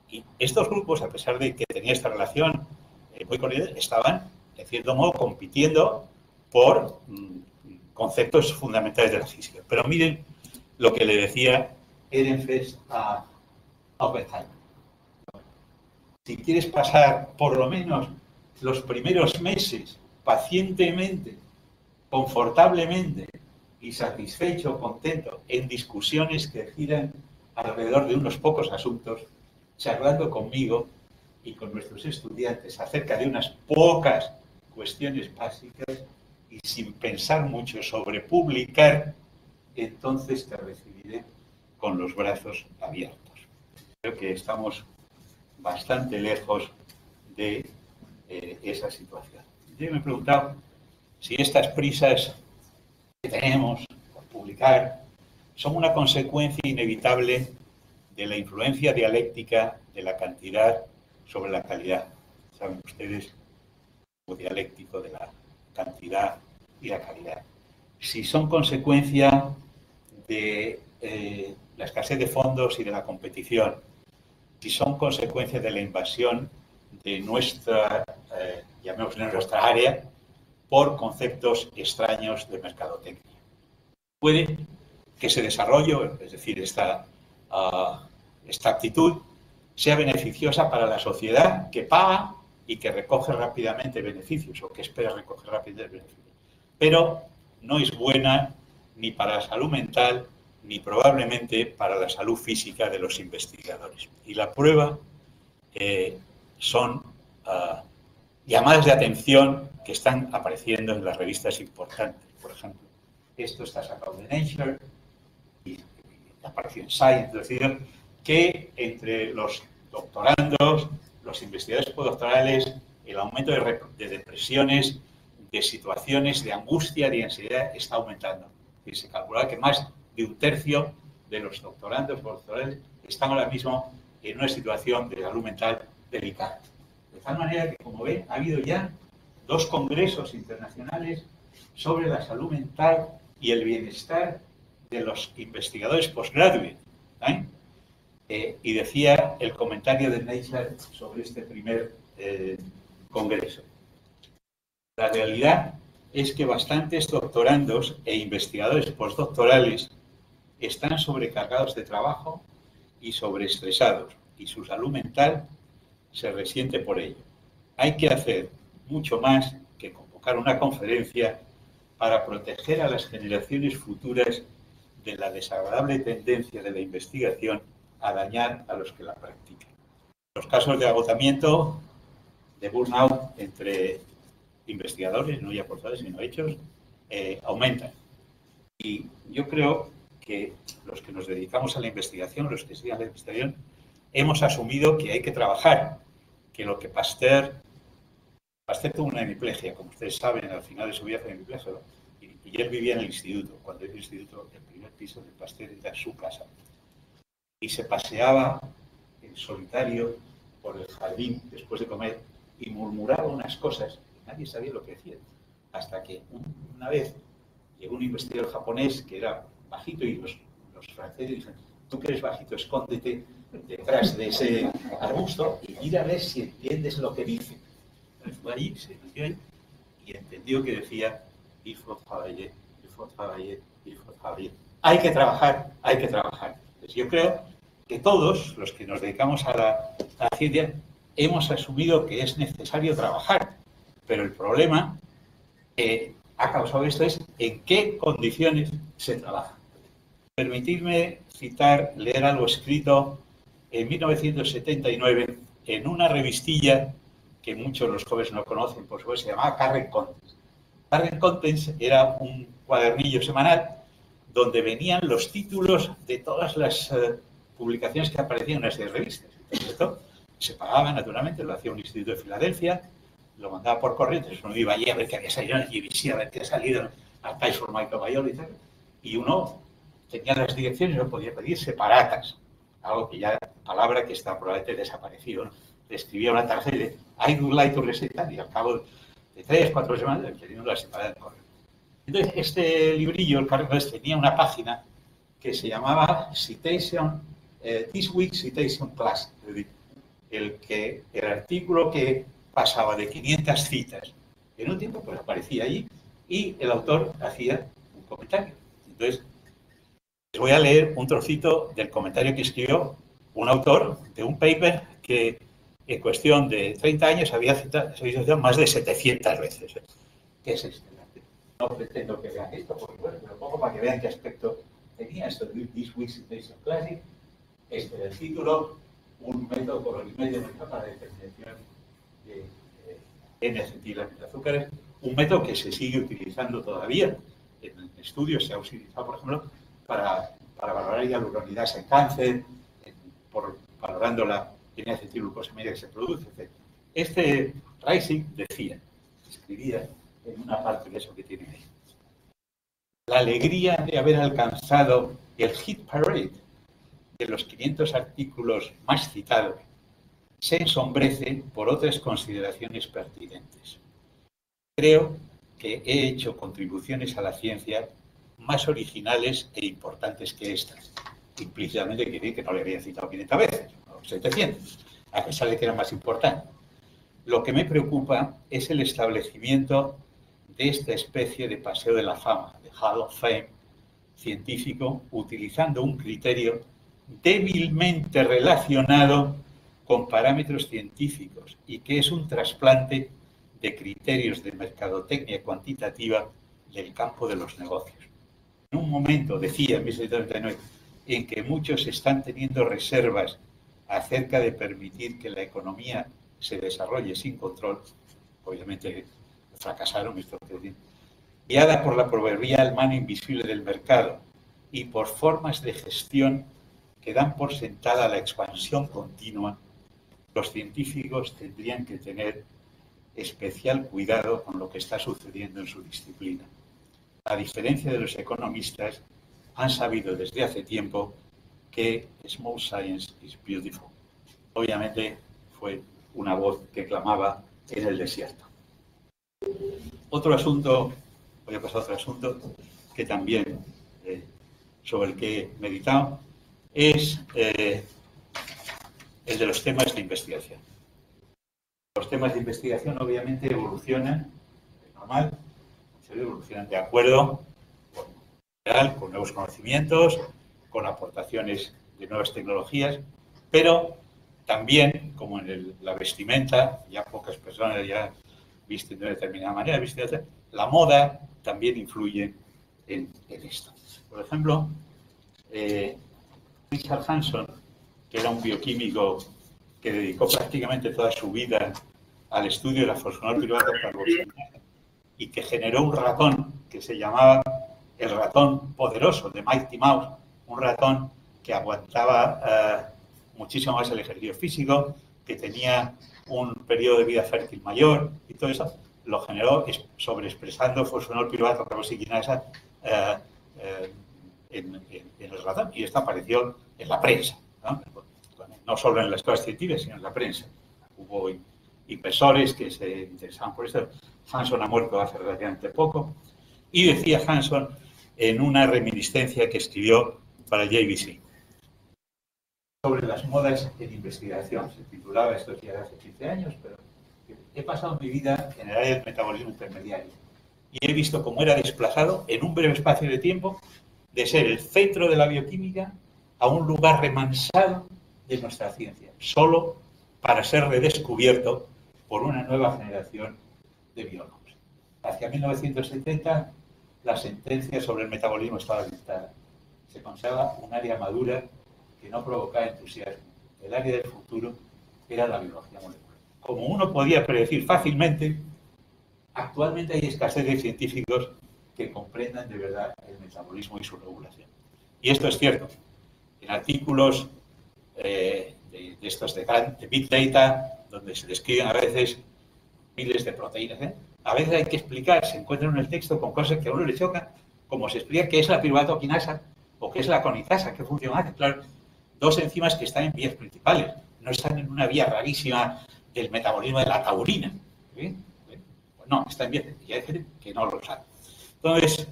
Y estos grupos, a pesar de que tenía esta relación muy cordial, estaban, de cierto modo, compitiendo por conceptos fundamentales de la física. Pero miren lo que le decía Ehrenfest a Oppenheimer. Si quieres pasar por lo menos los primeros meses pacientemente, confortablemente y satisfecho, contento, en discusiones que giran alrededor de unos pocos asuntos, charlando conmigo y con nuestros estudiantes acerca de unas pocas cuestiones básicas y sin pensar mucho sobre publicar, entonces te recibiré con los brazos abiertos. Creo que estamos bastante lejos de esa situación. Yo me he preguntado si estas prisas que tenemos por publicar son una consecuencia inevitable de la influencia dialéctica de la cantidad sobre la calidad. Saben ustedes, lo dialéctico de la cantidad y la calidad. Si son consecuencia de la escasez de fondos y de la competición, si son consecuencia de la invasión de nuestra, llamémosle nuestra área, por conceptos extraños de mercadotecnia. Puede que ese desarrollo, es decir, esta actitud, sea beneficiosa para la sociedad que paga y que recoge rápidamente beneficios, o que espera recoger rápidamente beneficios. Pero no es buena ni para la salud mental, ni probablemente para la salud física de los investigadores. Y la prueba son llamadas de atención que están apareciendo en las revistas importantes. Por ejemplo, esto está sacado de Nature y apareció en Science. Es decir, que entre los doctorandos, los investigadores postdoctorales, el aumento de depresiones, de situaciones de angustia, de ansiedad, está aumentando. Y se calcula que más de un tercio de los doctorandos postdoctorales están ahora mismo en una situación de salud mental delicada. De tal manera que, como ven, ha habido ya 2 congresos internacionales sobre la salud mental y el bienestar de los investigadores postgraduate. Y decía el comentario de Nature sobre este primer congreso. La realidad es que bastantes doctorandos e investigadores postdoctorales están sobrecargados de trabajo y sobreestresados, y su salud mental se resiente por ello. Hay que hacer mucho más que convocar una conferencia para proteger a las generaciones futuras de la desagradable tendencia de la investigación a dañar a los que la practican. Los casos de agotamiento, de burnout entre investigadores, no ya postdoctorales, sino hechos, aumentan. Y yo creo que los que nos dedicamos a la investigación, los que estudian la investigación, hemos asumido que hay que trabajar, que lo que Pasteur tuvo una hemiplegia, como ustedes saben, al final de su vida fue hemiplegia, y él vivía en el instituto. Cuando era el instituto, el primer piso de Pasteur era su casa. Y se paseaba en solitario por el jardín después de comer y murmuraba unas cosas. Nadie sabía lo que decía. Hasta que una vez llegó un investigador japonés que era bajito y los franceses dicen: tú que eres bajito, escóndete detrás de ese arbusto y mira a ver si entiendes lo que dice. Fue allí, se metió ahí y entendió que decía: il faut travailler, il faut travailler, il faut travailler. Hay que trabajar, hay que trabajar. Pues yo creo que todos los que nos dedicamos a la ciencia hemos asumido que es necesario trabajar, pero el problema que ha causado esto es en qué condiciones se trabaja. Permitidme leer algo escrito en 1979 en una revistilla que muchos de los jóvenes no conocen, por supuesto, se llamaba Current Contents. Current Contents era un cuadernillo semanal donde venían los títulos de todas las publicaciones que aparecían en esas revistas. Esto se pagaba, naturalmente, lo hacía un instituto de Filadelfia, lo mandaba por correo, entonces uno iba allí a ver qué había salido en el GBC, a ver qué ha salido al Times for Microbiology, y uno tenía las direcciones y no podía pedir separatas, algo que ya, palabra que está probablemente desaparecido, ¿no? Le escribía una tarjeta de I would like to recetar, y al cabo de 3 o 4 semanas le pedían la separada del correo. Entonces, este librillo, el Carlos, tenía una página que se llamaba Citation, This Week Citation Class, es decir, el artículo que pasaba de 500 citas en un tiempo, pues aparecía allí y el autor hacía un comentario. Entonces, les voy a leer un trocito del comentario que escribió un autor de un paper que en cuestión de 30 años había citado más de 700 veces. ¿Qué es este? No pretendo que vean esto, porque bueno, pero pongo para que vean qué aspecto tenía esto de This Week's Citation Classic. Este del título, un método colorimétrico para la determinación de N-acetilazúcares, un método que se sigue utilizando todavía. En estudios se ha utilizado, por ejemplo, para valorar hialuronidasa en cáncer, valorando la N-acetilglucosamida que se produce, etc. Este Rising escribía en una parte de eso que tiene ahí: la alegría de haber alcanzado el hit parade de los 500 artículos más citados se ensombrece por otras consideraciones pertinentes. Creo que he hecho contribuciones a la ciencia más originales e importantes que estas. Implícitamente quiere decir que no le había citado 500 veces, o 700, a pesar de que era más importante. Lo que me preocupa es el establecimiento de esta especie de paseo de la fama, de Hall of Fame científico, utilizando un criterio débilmente relacionado con parámetros científicos y que es un trasplante de criterios de mercadotecnia cuantitativa del campo de los negocios. En un momento, decía en 1939, en que muchos están teniendo reservas acerca de permitir que la economía se desarrolle sin control, obviamente fracasaron, guiada por la proverbial mano invisible del mercado y por formas de gestión que dan por sentada la expansión continua, los científicos tendrían que tener especial cuidado con lo que está sucediendo en su disciplina. A diferencia de los economistas, han sabido desde hace tiempo que small science is beautiful. Obviamente fue una voz que clamaba en el desierto. Otro asunto, voy a pasar a otro asunto que también sobre el que he meditado, es el de los temas de investigación. Los temas de investigación obviamente evolucionan, es normal, evolucionan de acuerdo con nuevos conocimientos, con aportaciones de nuevas tecnologías, pero también, como en la vestimenta, ya pocas personas ya visten de una determinada manera, la moda también influye en esto. Por ejemplo, Richard Hanson, que era un bioquímico que dedicó prácticamente toda su vida al estudio de la fosfonol-piruvato carboxilasa y que generó un ratón que se llamaba el ratón poderoso de Mighty Mouse, un ratón que aguantaba muchísimo más el ejercicio físico, que tenía un periodo de vida fértil mayor y todo eso, lo generó sobreexpresando fosfonol-piruvato carboxilasa en el ratón, y esto apareció en la prensa, no solo en las cosas científicas, sino en la prensa. Hubo inversores que se interesaban por esto. Hanson ha muerto hace relativamente poco, y decía Hanson en una reminiscencia que escribió para JVC sobre las modas en investigación. Se titulaba, esto ya hace 15 años, pero he pasado mi vida en el área del metabolismo intermediario y he visto cómo era desplazado en un breve espacio de tiempo de ser el centro de la bioquímica a un lugar remansado de nuestra ciencia, solo para ser redescubierto por una nueva generación de biólogos. Hacia 1970, la sentencia sobre el metabolismo estaba dictada. Se consideraba un área madura que no provocaba entusiasmo. El área del futuro era la biología molecular. Como uno podía predecir fácilmente, actualmente hay escasez de científicos que comprendan de verdad el metabolismo y su regulación. Y esto es cierto. En artículos de estos de Big Data, donde se describen a veces miles de proteínas, a veces hay que explicar, se encuentran en el texto con cosas que a uno le chocan, como se explica qué es la piruvato quinasa o qué es la conitasa, qué función hace. Claro, dos enzimas que están en vías principales, no están en una vía rarísima del metabolismo de la taurina. Pues no, están en vías, y hay gente que no lo sabe. Entonces,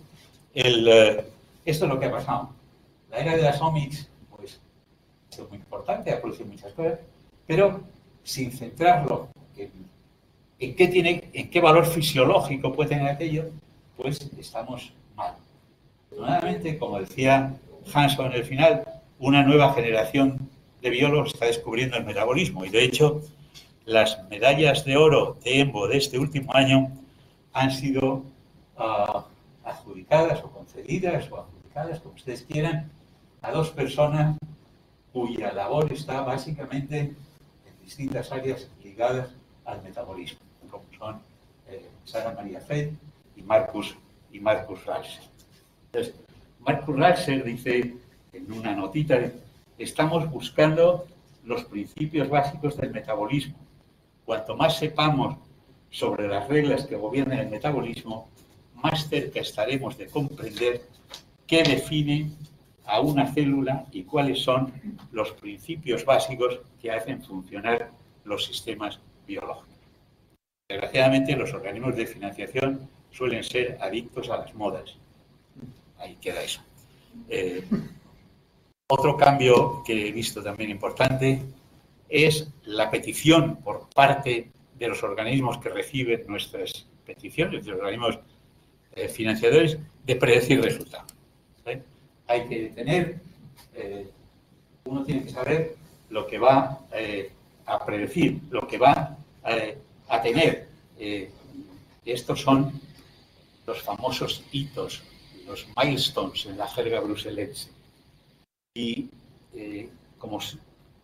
esto es lo que ha pasado. La era de las omics, pues, ha sido muy importante, ha producido muchas cosas, pero sin centrarlo en qué valor fisiológico puede tener aquello, pues estamos mal. Afortunadamente, como decía Hanson en el final, una nueva generación de biólogos está descubriendo el metabolismo y, de hecho, las medallas de oro de EMBO de este último año han sido adjudicadas o concedidas o adjudicadas, como ustedes quieran, a dos personas cuya labor está básicamente en distintas áreas ligadas al metabolismo, como son Sara María Feld y Marcus Raxer. Entonces, Marcus Raxer dice en una notita, estamos buscando los principios básicos del metabolismo. Cuanto más sepamos sobre las reglas que gobiernan el metabolismo, más cerca estaremos de comprender qué define a una célula y cuáles son los principios básicos que hacen funcionar los sistemas biológicos. Desgraciadamente, los organismos de financiación suelen ser adictos a las modas. Ahí queda eso. Otro cambio que he visto también importante es la petición por parte de los organismos que reciben nuestras peticiones, de los organismos financiadores, de predecir resultados. ¿Sí? Hay que tener, uno tiene que saber lo que va a predecir, lo que va a tener. Estos son los famosos hitos, los milestones en la jerga bruselense. Y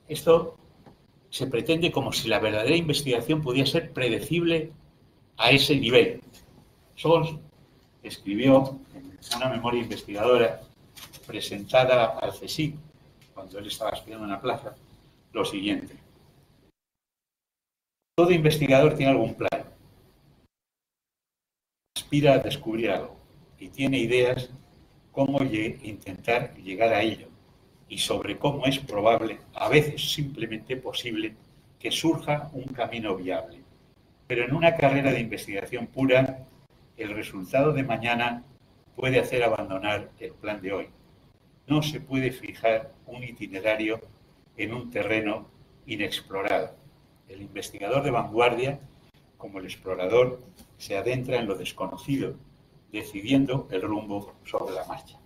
esto se pretende como si la verdadera investigación pudiera ser predecible a ese nivel. Scholz escribió en una memoria investigadora presentada al CSIC, cuando él estaba estudiando en la plaza, lo siguiente. Todo investigador tiene algún plan, aspira a descubrir algo y tiene ideas cómo intentar llegar a ello y sobre cómo es probable, a veces simplemente posible, que surja un camino viable. Pero en una carrera de investigación pura, el resultado de mañana puede hacer abandonar el plan de hoy. No se puede fijar un itinerario en un terreno inexplorado. El investigador de vanguardia, como el explorador, se adentra en lo desconocido, decidiendo el rumbo sobre la marcha.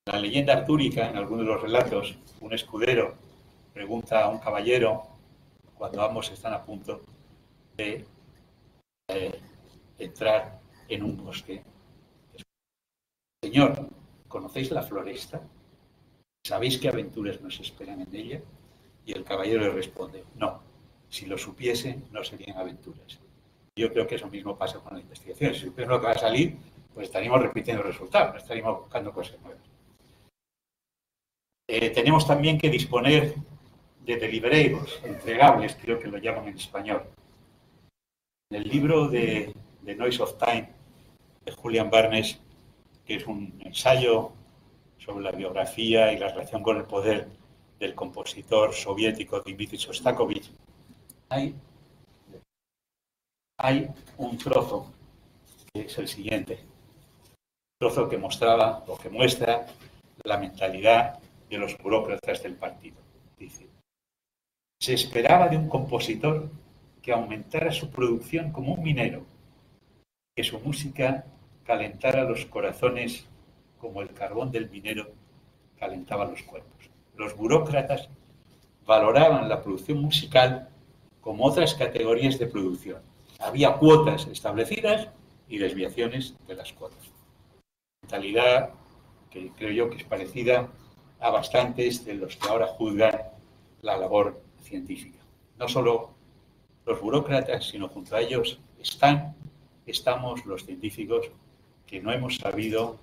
En la leyenda artúrica, en algunos de los relatos, un escudero pregunta a un caballero, cuando ambos están a punto de entrar en un bosque: Señor, ¿conocéis la floresta? ¿Sabéis qué aventuras nos esperan en ella? Y el caballero le responde: no, si lo supiese, no serían aventuras. Yo creo que eso mismo pasa con la investigación. Si supiésemos lo que va a salir, pues estaríamos repitiendo resultados, no estaríamos buscando cosas nuevas. Tenemos también que disponer de deliverables, entregables, creo que lo llaman en español. En el libro de The Noise of Time, de Julian Barnes, que es un ensayo sobre la biografía y la relación con el poder del compositor soviético Dmitri Shostakovich, hay un trozo que es el siguiente. Un trozo que mostraba o que muestra la mentalidad de los burócratas del partido. Dice: se esperaba de un compositor que aumentara su producción como un minero, que su música calentara los corazones como el carbón del minero calentaba los cuerpos. Los burócratas valoraban la producción musical como otras categorías de producción. Había cuotas establecidas y desviaciones de las cuotas. Mentalidad que creo yo que es parecida a bastantes de los que ahora juzgan la labor científica. No solo los burócratas, sino junto a ellos estamos los científicos que no hemos sabido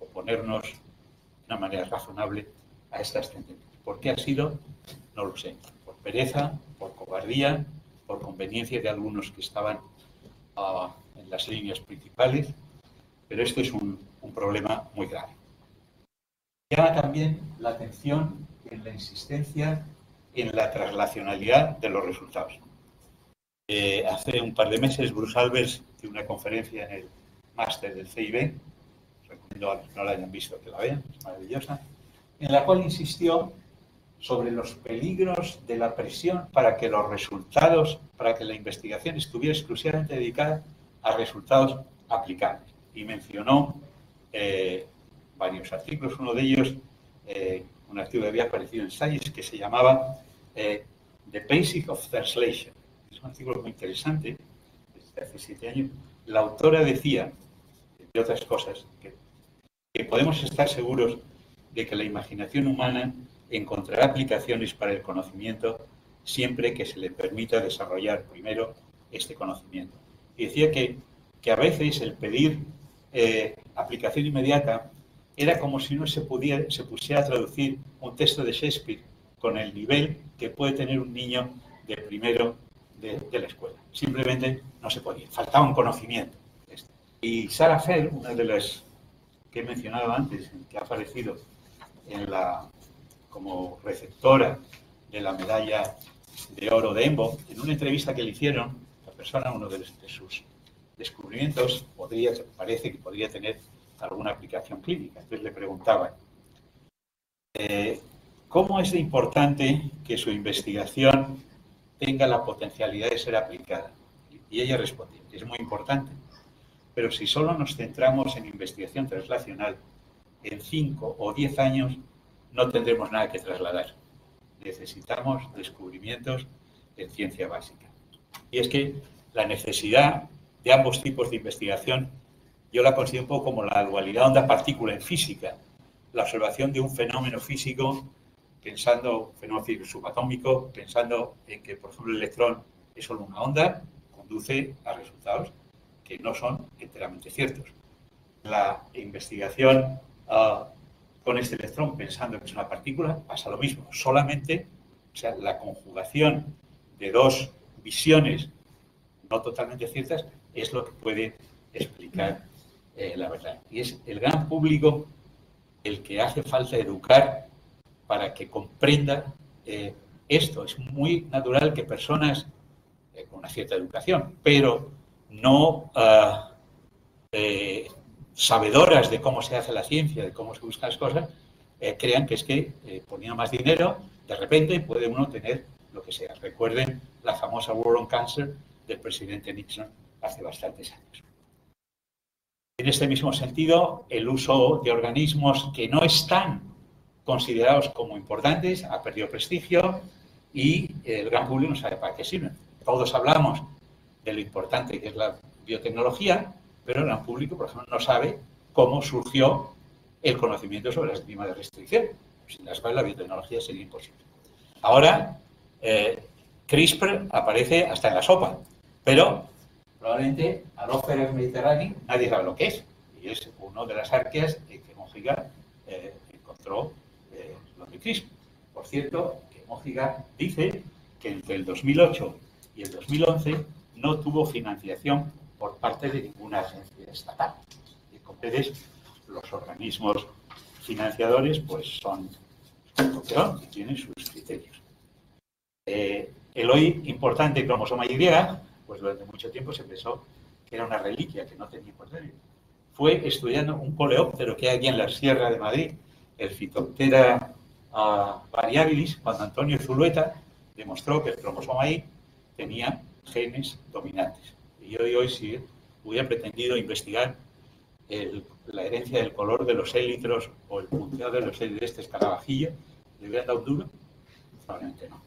oponernos de una manera razonable a estas tendencias. ¿Por qué ha sido? No lo sé. Por pereza, por cobardía, por conveniencia de algunos que estaban en las líneas principales, pero esto es un problema muy grave. Llama también la atención en la insistencia en la translacionalidad de los resultados. Hace un par de meses Bruce Albers dio una conferencia en el máster del CIB, recomiendo a los que no la hayan visto que la vean, es maravillosa, en la cual insistió sobre los peligros de la presión para que los resultados, para que la investigación estuviera exclusivamente dedicada a resultados aplicables. Y mencionó varios artículos, uno de ellos, un artículo que había aparecido en Science, que se llamaba The Basic of Translation. Es un artículo muy interesante, desde hace 7 años. La autora decía, entre otras cosas, que podemos estar seguros de que la imaginación humana encontrará aplicaciones para el conocimiento siempre que se le permita desarrollar primero este conocimiento. Y decía que a veces el pedir aplicación inmediata era como si no se pusiera a traducir un texto de Shakespeare con el nivel que puede tener un niño de primero de la escuela. Simplemente no se podía, faltaba un conocimiento. Y Sarah Fell, una de las que he mencionado antes, que ha aparecido como receptora de la medalla de oro de EMBO, en una entrevista que le hicieron, la persona, uno de sus descubrimientos parece que podría tener alguna aplicación clínica. Entonces le preguntaban, ¿cómo es de importante que su investigación tenga la potencialidad de ser aplicada? Y ella respondió, es muy importante, pero si solo nos centramos en investigación translacional, en 5 o 10 años no tendremos nada que trasladar. Necesitamos descubrimientos en ciencia básica. Y es que la necesidad de ambos tipos de investigación, yo la considero un poco como la dualidad onda-partícula en física. La observación de un fenómeno físico, un fenómeno subatómico, pensando en que, por ejemplo, el electrón es solo una onda, conduce a resultados que no son enteramente ciertos. La investigación con este electrón, pensando que es una partícula, pasa lo mismo. Solamente, o sea, la conjugación de dos visiones no totalmente ciertas es lo que puede explicar la verdad. Y es el gran público el que hace falta educar para que comprenda esto. Es muy natural que personas con una cierta educación, pero no sabedoras de cómo se hace la ciencia, de cómo se buscan las cosas, crean que es que poniendo más dinero, de repente puede uno tener lo que sea. Recuerden la famosa War on Cancer del presidente Nixon hace bastantes años. En este mismo sentido, el uso de organismos que no están considerados como importantes ha perdido prestigio y el gran público no sabe para qué sirven. Todos hablamos de lo importante que es la biotecnología, pero el gran público, por ejemplo, no sabe cómo surgió el conocimiento sobre las enzimas de restricción. Sin las cuales la biotecnología sería imposible. Ahora, CRISPR aparece hasta en la sopa, pero probablemente Alóferes mediterráneo nadie sabe lo que es. Y es una de las arqueas que Mojica encontró lo de CRISPR. Por cierto, que Mojica dice que entre el 2008 y el 2011 no tuvo financiación por parte de ninguna agencia estatal. Y entonces, los organismos financiadores pues son lo que son y tienen sus criterios. El hoy importante cromosoma Y, pues durante mucho tiempo se pensó que era una reliquia, que no tenía importancia. Fue estudiando un coleóptero que hay aquí en la Sierra de Madrid, el Phytoptera variabilis, cuando Antonio Zulueta demostró que el cromosoma Y tenía genes dominantes. Y yo hoy, si hubiera pretendido investigar la herencia del color de los élitros o el punteado de los élitros de este escarabajillo, ¿le hubieran dado un duro? Probablemente no.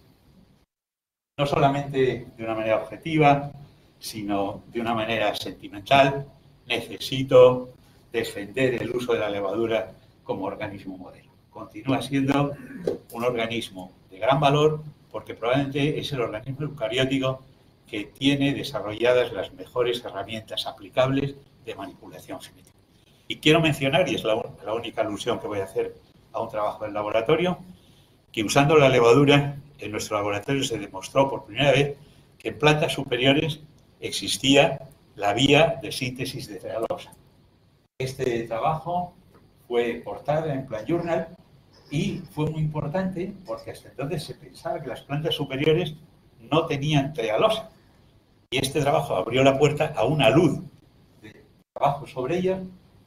No solamente de una manera objetiva, sino de una manera sentimental, necesito defender el uso de la levadura como organismo modelo. Continúa siendo un organismo de gran valor porque probablemente es el organismo eucariótico que tiene desarrolladas las mejores herramientas aplicables de manipulación genética. Y quiero mencionar, y es la única alusión que voy a hacer a un trabajo del laboratorio, que usando la levadura en nuestro laboratorio se demostró por primera vez que en plantas superiores existía la vía de síntesis de celulosa. Este trabajo fue portada en Plant Journal y fue muy importante porque hasta entonces se pensaba que las plantas superiores no tenían trealosa. Y este trabajo abrió la puerta a una luz de trabajo sobre ella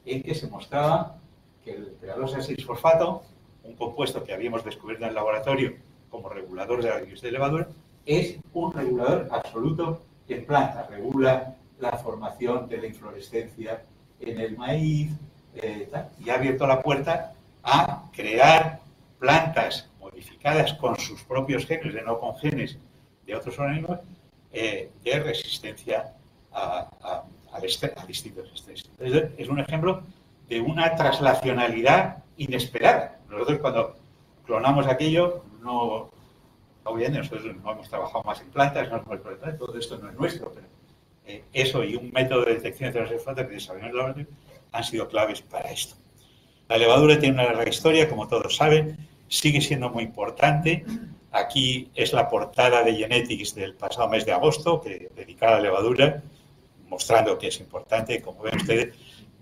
en que se mostraba que el trealosa 6-fosfato, un compuesto que habíamos descubierto en el laboratorio como regulador de la dióxido de levadura, es un regulador absoluto en plantas. Regula la formación de la inflorescencia en el maíz y ha abierto la puerta a crear plantas modificadas con sus propios genes, no con genes de otros organismos, de resistencia a distintos estrés. Es un ejemplo de una traslacionalidad inesperada. Nosotros cuando clonamos aquello, nosotros no hemos trabajado más en plantas, todo esto no es nuestro, pero eso y un método de detección de transfosfato que desarrollamos en el laboratorio han sido claves para esto. La levadura tiene una larga historia, como todos saben, sigue siendo muy importante. Aquí es la portada de Genetics del pasado mes de agosto, dedicada a la levadura, mostrando que es importante, como ven ustedes,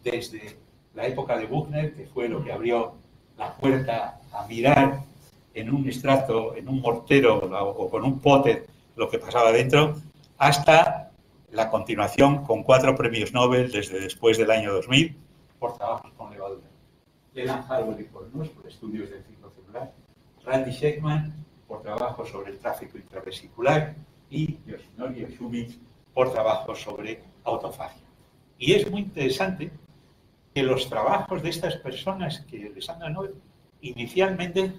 desde la época de Buchner, que fue lo que abrió la puerta a mirar en un extracto, en un mortero o con un pote lo que pasaba dentro, hasta la continuación con 4 premios Nobel desde después del año 2000 por trabajos con levadura. Leland Harvey por estudios del ciclo celular, Randy Sheckman por trabajos sobre el tráfico intravesicular y Yoshinori Yoshumi por trabajos sobre autofagia. Y es muy interesante que los trabajos de estas personas que les han ganado inicialmente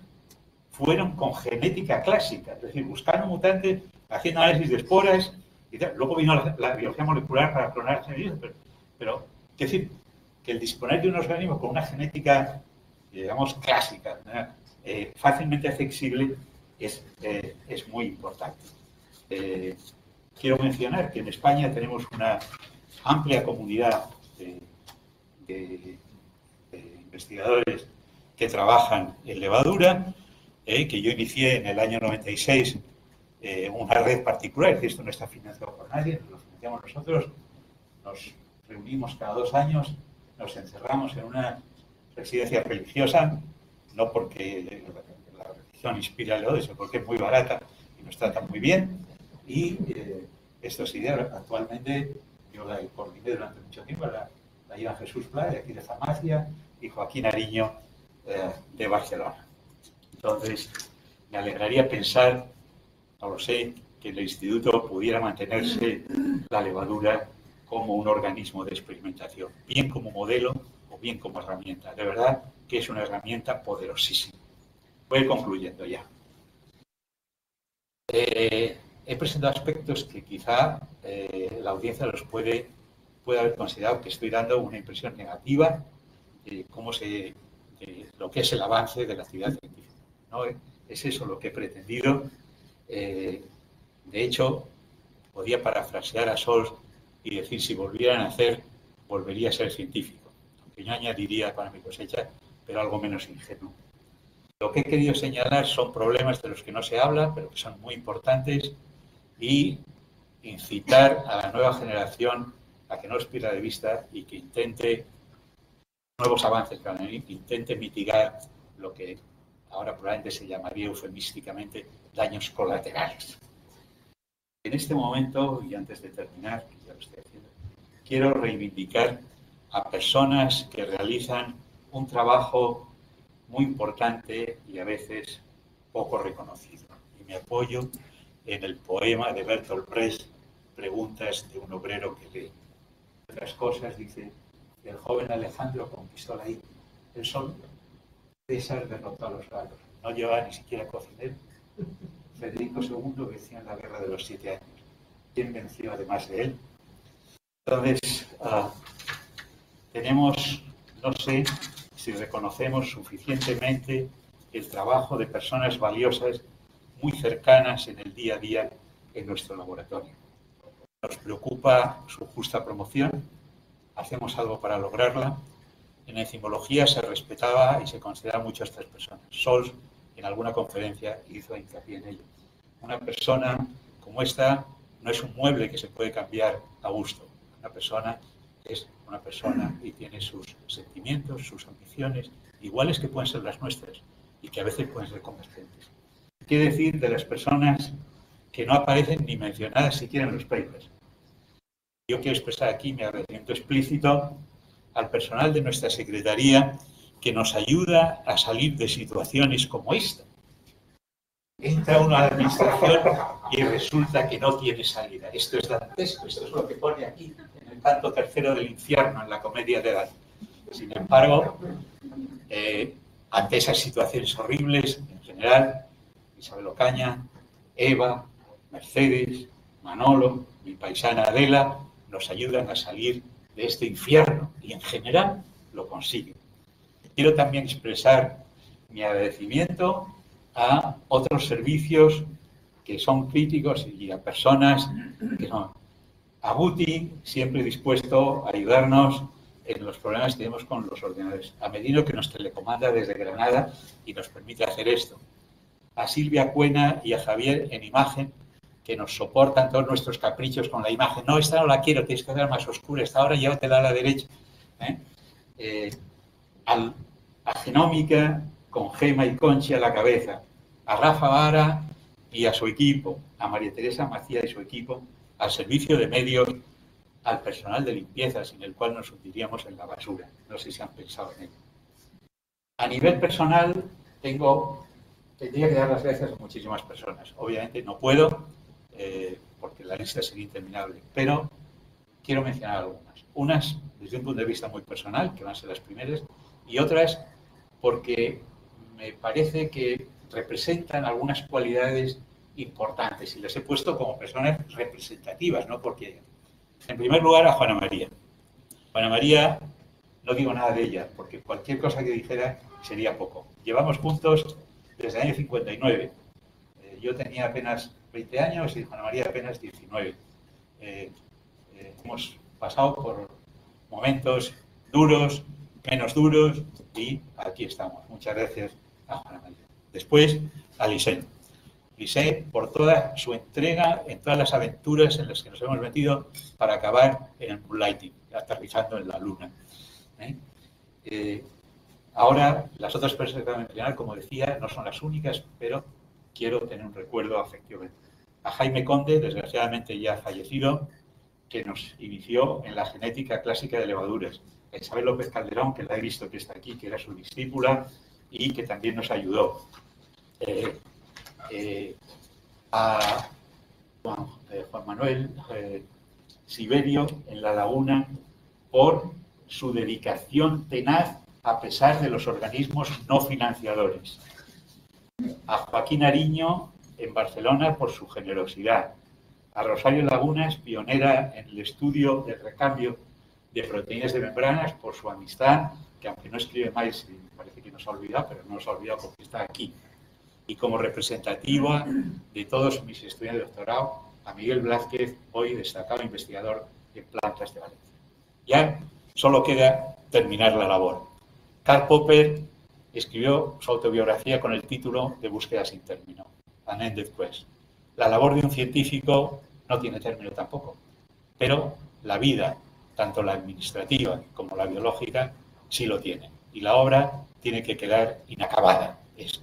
fueron con genética clásica, es decir, buscando mutantes, haciendo análisis de esporas, y tal. Luego vino la biología molecular para clonar, pero es decir, que el disponer de un organismo con una genética, digamos, clásica, fácilmente accesible, es muy importante. Quiero mencionar que en España tenemos una amplia comunidad de investigadores que trabajan en levadura, que yo inicié en el año 96 una red particular, es decir, esto no está financiado por nadie, lo financiamos nosotros, nos reunimos cada 2 años, nos encerramos en una residencia religiosa, no porque la religión inspira el odio, sino porque es muy barata y nos trata muy bien, y estas ideas actualmente yo la coordiné durante mucho tiempo, la llevan Jesús Pla, de aquí de Farmacia, y Joaquín Ariño, de Barcelona. Entonces, me alegraría pensar, no lo sé, que el instituto pudiera mantenerse la levadura como un organismo de experimentación, bien como modelo o bien como herramienta. De verdad que es una herramienta poderosísima. Voy a ir concluyendo ya. He presentado aspectos que quizá la audiencia los puede haber considerado que estoy dando una impresión negativa de lo que es el avance de la actividad científica. ¿No? Es eso lo que he pretendido. De hecho, podía parafrasear a Sols y decir, si volviera a nacer, volvería a ser científico. Aunque yo añadiría para mi cosecha, pero algo menos ingenuo. Lo que he querido señalar son problemas de los que no se habla, pero que son muy importantes, y incitar a la nueva generación a que no los pierda de vista y que intente nuevos avances, que intente mitigar lo que ahora probablemente se llamaría eufemísticamente daños colaterales. En este momento, y antes de terminar, que ya lo estoy haciendo, quiero reivindicar a personas que realizan un trabajo muy importante y a veces poco reconocido. Y me apoyo en el poema de Bertolt Brecht, Preguntas de un obrero que lee. Entre otras cosas, dice, el joven Alejandro conquistó la India. El sol, César derrotó a los galos. No llevaba ni siquiera cocinero. Federico II venció en la guerra de los 7 años. ¿Quién venció además de él? Entonces, tenemos, no sé si reconocemos suficientemente el trabajo de personas valiosas muy cercanas en el día a día en nuestro laboratorio. Nos preocupa su justa promoción, hacemos algo para lograrla. En enzimología se respetaba y se consideraba mucho a estas personas. Sols, en alguna conferencia, hizo hincapié en ello. Una persona como esta no es un mueble que se puede cambiar a gusto. Una persona es una persona y tiene sus sentimientos, sus ambiciones, iguales que pueden ser las nuestras y que a veces pueden ser convergentes. ¿Qué decir de las personas que no aparecen ni mencionadas siquiera en los papers? Yo quiero expresar aquí mi agradecimiento explícito al personal de nuestra secretaría que nos ayuda a salir de situaciones como esta. Entra una administración y resulta que no tiene salida. Esto es dantesco, esto es lo que pone aquí en el canto tercero del infierno, en la comedia de Dante. Sin embargo, ante esas situaciones horribles, en general, Isabel Ocaña, Eva, Mercedes, Manolo, mi paisana Adela, nos ayudan a salir de este infierno y en general lo consiguen. Quiero también expresar mi agradecimiento a otros servicios que son críticos y a personas que son. A Guti, siempre dispuesto a ayudarnos en los problemas que tenemos con los ordenadores. A Medino, que nos telecomanda desde Granada y nos permite hacer esto. A Silvia Cuena y a Javier en imagen, que nos soportan todos nuestros caprichos con la imagen. No, esta no la quiero, tienes que hacer más oscura, esta ahora llévatela a la derecha. A Genómica, con Gema y Conchi a la cabeza. A Rafa Vara y a su equipo. A María Teresa Macía y su equipo, al servicio de medios, al personal de limpieza, sin el cual nos hundiríamos en la basura. No sé si han pensado en ello. A nivel personal, tendría que dar las gracias a muchísimas personas. Obviamente no puedo, porque la lista sería interminable, pero quiero mencionar algunas. Unas desde un punto de vista muy personal, que van a ser las primeras, y otras porque me parece que representan algunas cualidades importantes y las he puesto como personas representativas, no porque... En primer lugar, a Juana María. Juana María, no digo nada de ella, porque cualquier cosa que dijera sería poco. Llevamos juntos desde el año 59. Yo tenía apenas 20 años y Juana María apenas 19. Hemos pasado por momentos duros, menos duros, y aquí estamos. Muchas gracias a Juana María. Después, a Lisette. Lisette, por toda su entrega en todas las aventuras en las que nos hemos metido para acabar en el moonlighting, aterrizando en la luna. Ahora, las otras personas que voy a mencionar, como decía, no son las únicas, pero quiero tener un recuerdo afectivo. A Jaime Conde, desgraciadamente ya fallecido, que nos inició en la genética clásica de levaduras. A Isabel López Calderón, que la he visto que está aquí, que era su discípula y que también nos ayudó. A Juan Manuel Siberio en La Laguna por su dedicación tenaz a pesar de los organismos no financiadores. A Joaquín Ariño en Barcelona por su generosidad. A Rosario Lagunas, pionera en el estudio del recambio de proteínas de membranas, por su amistad, que aunque no escribe más, parece que nos ha olvidado, pero no nos ha olvidado porque está aquí. Y como representativa de todos mis estudiantes de doctorado, a Miguel Blázquez, hoy destacado investigador en plantas de Valencia. Ya solo queda terminar la labor. Karl Popper escribió su autobiografía con el título de Búsqueda sin término, An Ended Quest. La labor de un científico no tiene término tampoco, pero la vida, tanto la administrativa como la biológica, sí lo tiene. Y la obra tiene que quedar inacabada. Es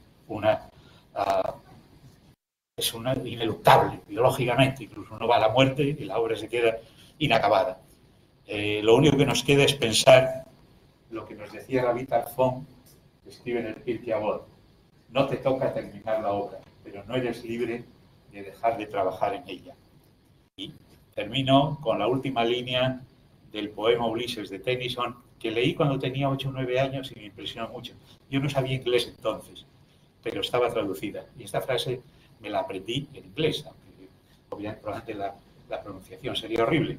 una ineluctable, biológicamente. Incluso uno va a la muerte y la obra se queda inacabada. Lo único que nos queda es pensar lo que nos decía David Arfón, que escribe en el Pirkei Avot. No te toca terminar la obra, pero no eres libre de dejar de trabajar en ella. Y termino con la última línea del poema Ulises de Tennyson, que leí cuando tenía 8 o 9 años y me impresionó mucho. Yo no sabía inglés entonces, pero estaba traducida. Y esta frase me la aprendí en inglés, aunque obviamente la pronunciación sería horrible.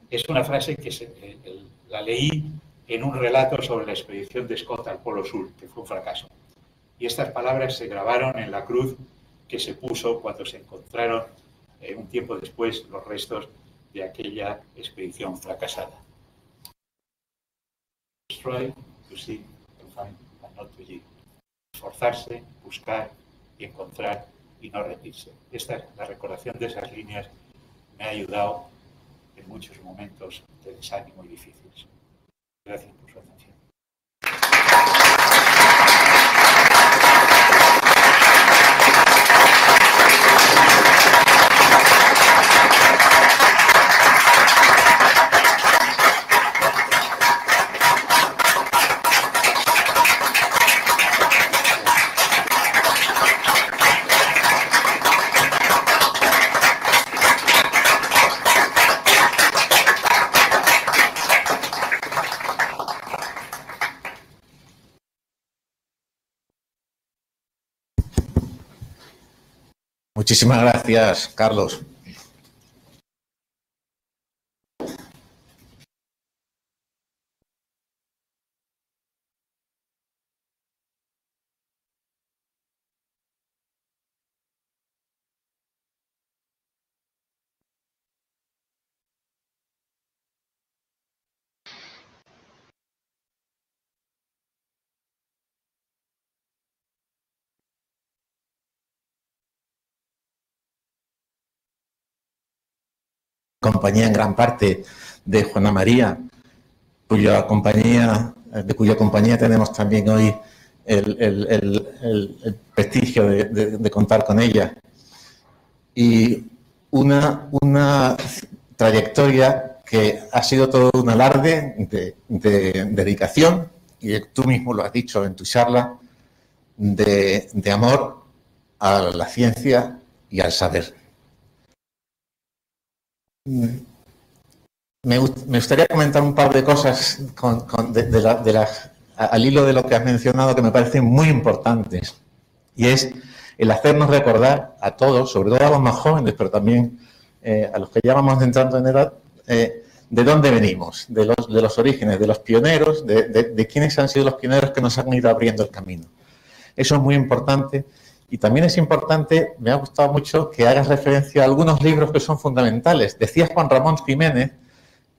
Es una frase que la leí en un relato sobre la expedición de Scott al Polo Sur, que fue un fracaso. Y estas palabras se grabaron en la cruz que se puso cuando se encontraron un tiempo después los restos de aquella expedición fracasada. Try to seek, to find, and not to yield. Esforzarse, buscar y encontrar y no rendirse. La recordación de esas líneas me ha ayudado en muchos momentos de desánimo y difíciles. Gracias por su atención. Muchísimas gracias, Carlos. Compañía en gran parte de Juana María, de cuya compañía tenemos también hoy el prestigio de contar con ella. Y una trayectoria que ha sido todo un alarde de dedicación, y tú mismo lo has dicho en tu charla, de amor a la ciencia y al saber. Me gustaría comentar un par de cosas al hilo de lo que has mencionado, que me parecen muy importantes, y es el hacernos recordar a todos, sobre todo a los más jóvenes, pero también a los que ya vamos entrando en edad, de dónde venimos, de los orígenes, de los pioneros, de quiénes han sido los pioneros que nos han ido abriendo el camino. Eso es muy importante. Y también es importante, me ha gustado mucho que hagas referencia a algunos libros que son fundamentales. Decía Juan Ramón Jiménez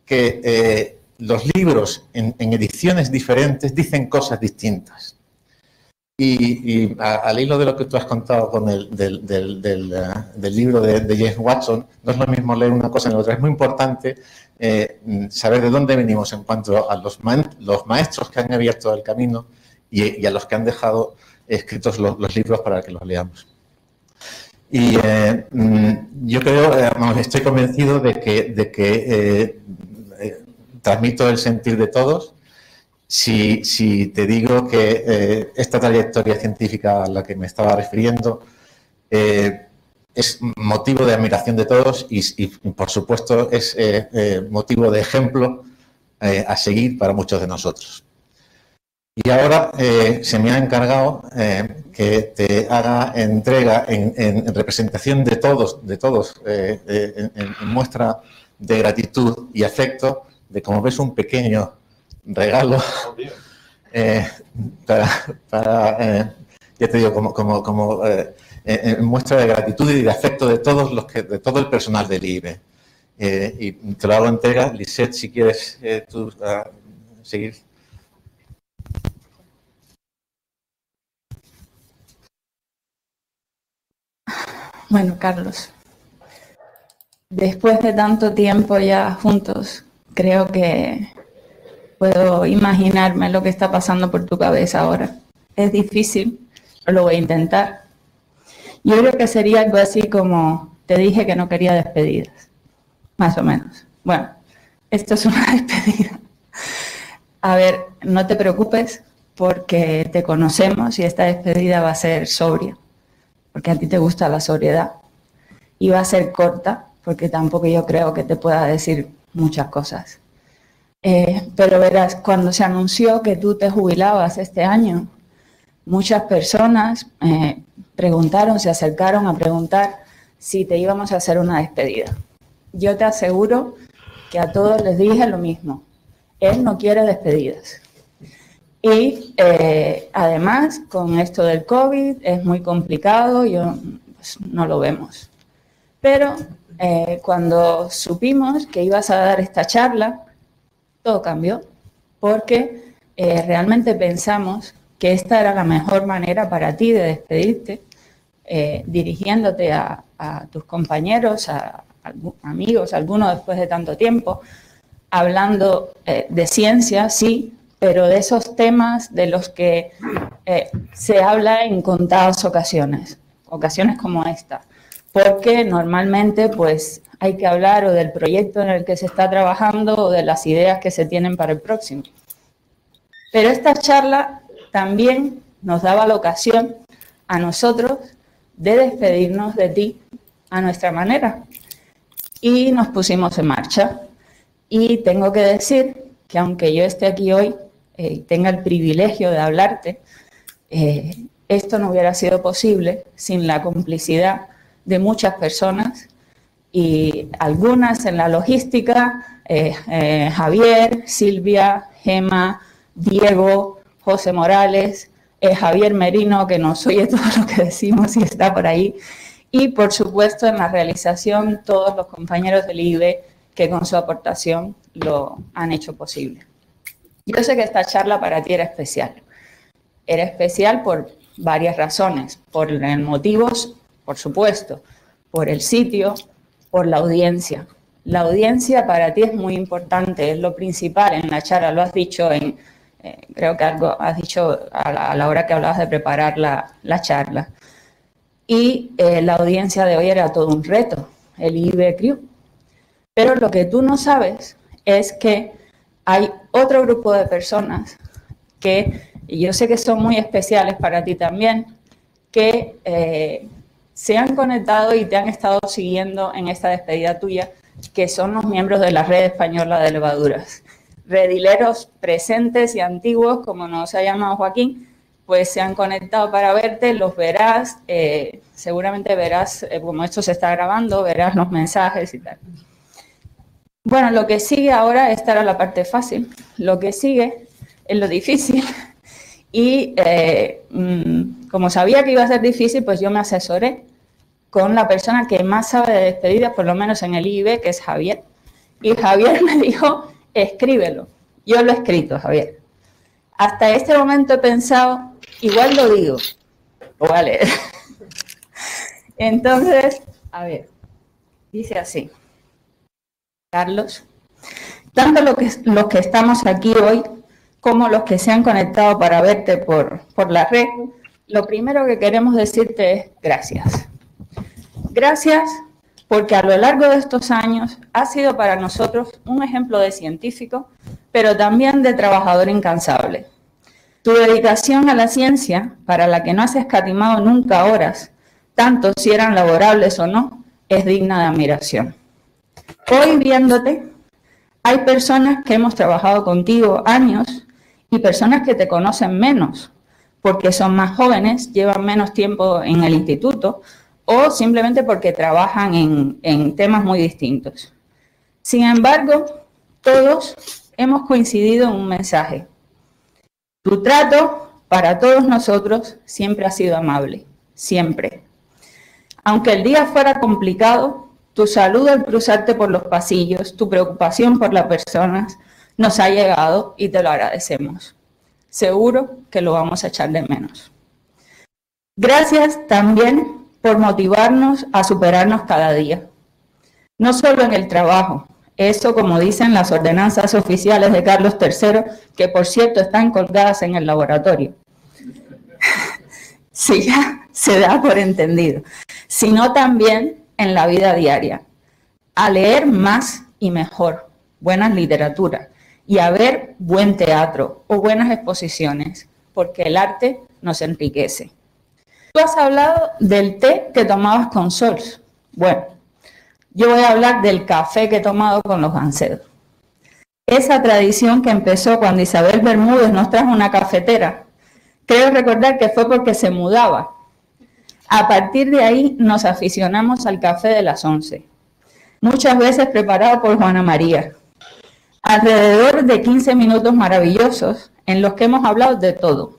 que los libros en ediciones diferentes dicen cosas distintas. Y al hilo de lo que tú has contado con del libro de James Watson, no es lo mismo leer una cosa en la otra. Es muy importante saber de dónde venimos en cuanto a los maestros que han abierto el camino y a los que han dejado escritos los libros para que los leamos. Y yo creo, estoy convencido de que transmito el sentir de todos si te digo que esta trayectoria científica a la que me estaba refiriendo es motivo de admiración de todos y por supuesto, es motivo de ejemplo a seguir para muchos de nosotros. Y ahora se me ha encargado que te haga entrega en representación de todos, en muestra de gratitud y afecto, de, como ves, un pequeño regalo para ya te digo, como en muestra de gratitud y de afecto de todos de todo el personal del IBE. Y te lo hago entrega. Lisette, si quieres tú seguir. Bueno, Carlos, después de tanto tiempo ya juntos, creo que puedo imaginarme lo que está pasando por tu cabeza ahora. Es difícil, pero lo voy a intentar. Yo creo que sería algo así como, te dije que no quería despedidas, más o menos. Bueno, esto es una despedida. A ver, no te preocupes porque te conocemos y esta despedida va a ser sobria, porque a ti te gusta la sobriedad. Y va a ser corta, porque tampoco yo creo que te pueda decir muchas cosas. Pero verás, cuando se anunció que tú te jubilabas este año, muchas personas se acercaron a preguntar si te íbamos a hacer una despedida. Yo te aseguro que a todos les dije lo mismo. Él no quiere despedidas. Y además, con esto del COVID es muy complicado, pues, no lo vemos. Pero cuando supimos que ibas a dar esta charla, todo cambió, porque realmente pensamos que esta era la mejor manera para ti de despedirte, dirigiéndote a tus compañeros, a amigos, algunos después de tanto tiempo, hablando de ciencia, sí, pero de esos temas de los que se habla en contadas ocasiones como esta, porque normalmente pues hay que hablar o del proyecto en el que se está trabajando o de las ideas que se tienen para el próximo. Pero esta charla también nos daba la ocasión a nosotros de despedirnos de ti a nuestra manera y nos pusimos en marcha. Y tengo que decir que aunque yo esté aquí hoy y tenga el privilegio de hablarte, esto no hubiera sido posible sin la complicidad de muchas personas y algunas en la logística, Javier, Silvia, Gema, Diego, José Morales, Javier Merino, que nos oye todo lo que decimos y está por ahí, y por supuesto en la realización todos los compañeros del IBE que con su aportación lo han hecho posible. Yo sé que esta charla para ti era especial. Era especial por varias razones, por motivos, por supuesto, por el sitio, por la audiencia. La audiencia para ti es muy importante, es lo principal en la charla, lo has dicho creo que algo has dicho a la hora que hablabas de preparar la charla. Y la audiencia de hoy era todo un reto. el IB CRIU. Pero lo que tú no sabes es que hay otro grupo de personas que, y yo sé que son muy especiales para ti también, que se han conectado y te han estado siguiendo en esta despedida tuya, que son los miembros de la Red Española de Levaduras. Redileros presentes y antiguos, como nos ha llamado Joaquín, pues se han conectado para verte, los verás, seguramente verás, como esto se está grabando, verás los mensajes y tal. Bueno, lo que sigue ahora, esta era la parte fácil, lo que sigue es lo difícil y como sabía que iba a ser difícil, pues yo me asesoré con la persona que más sabe de despedidas, por lo menos en el IIB, que es Javier. Y Javier me dijo, escríbelo. Yo lo he escrito, Javier. Hasta este momento he pensado, igual lo digo, lo voy a leer. Entonces, a ver, dice así. Carlos, tanto los que estamos aquí hoy como los que se han conectado para verte por la red, lo primero que queremos decirte es gracias. Gracias porque a lo largo de estos años has sido para nosotros un ejemplo de científico, pero también de trabajador incansable. Tu dedicación a la ciencia, para la que no has escatimado nunca horas, tanto si eran laborables o no, es digna de admiración. Hoy viéndote, hay personas que hemos trabajado contigo años y personas que te conocen menos, porque son más jóvenes, llevan menos tiempo en el instituto o simplemente porque trabajan en temas muy distintos. Sin embargo, todos hemos coincidido en un mensaje. Tu trato para todos nosotros siempre ha sido amable, siempre. Aunque el día fuera complicado, tu saludo al cruzarte por los pasillos, tu preocupación por las personas, nos ha llegado y te lo agradecemos. Seguro que lo vamos a echar de menos. Gracias también por motivarnos a superarnos cada día. No solo en el trabajo, eso como dicen las ordenanzas oficiales de Carlos III, que por cierto están colgadas en el laboratorio. Sí, ya se da por entendido. Sino también en la vida diaria, a leer más y mejor, buenas literaturas, y a ver buen teatro o buenas exposiciones, porque el arte nos enriquece. Tú has hablado del té que tomabas con Sols. Bueno, yo voy a hablar del café que he tomado con los Gancedo. Esa tradición que empezó cuando Isabel Bermúdez nos trajo una cafetera, creo recordar que fue porque se mudaba. A partir de ahí nos aficionamos al café de las 11, muchas veces preparado por Juana María. Alrededor de 15 minutos maravillosos en los que hemos hablado de todo,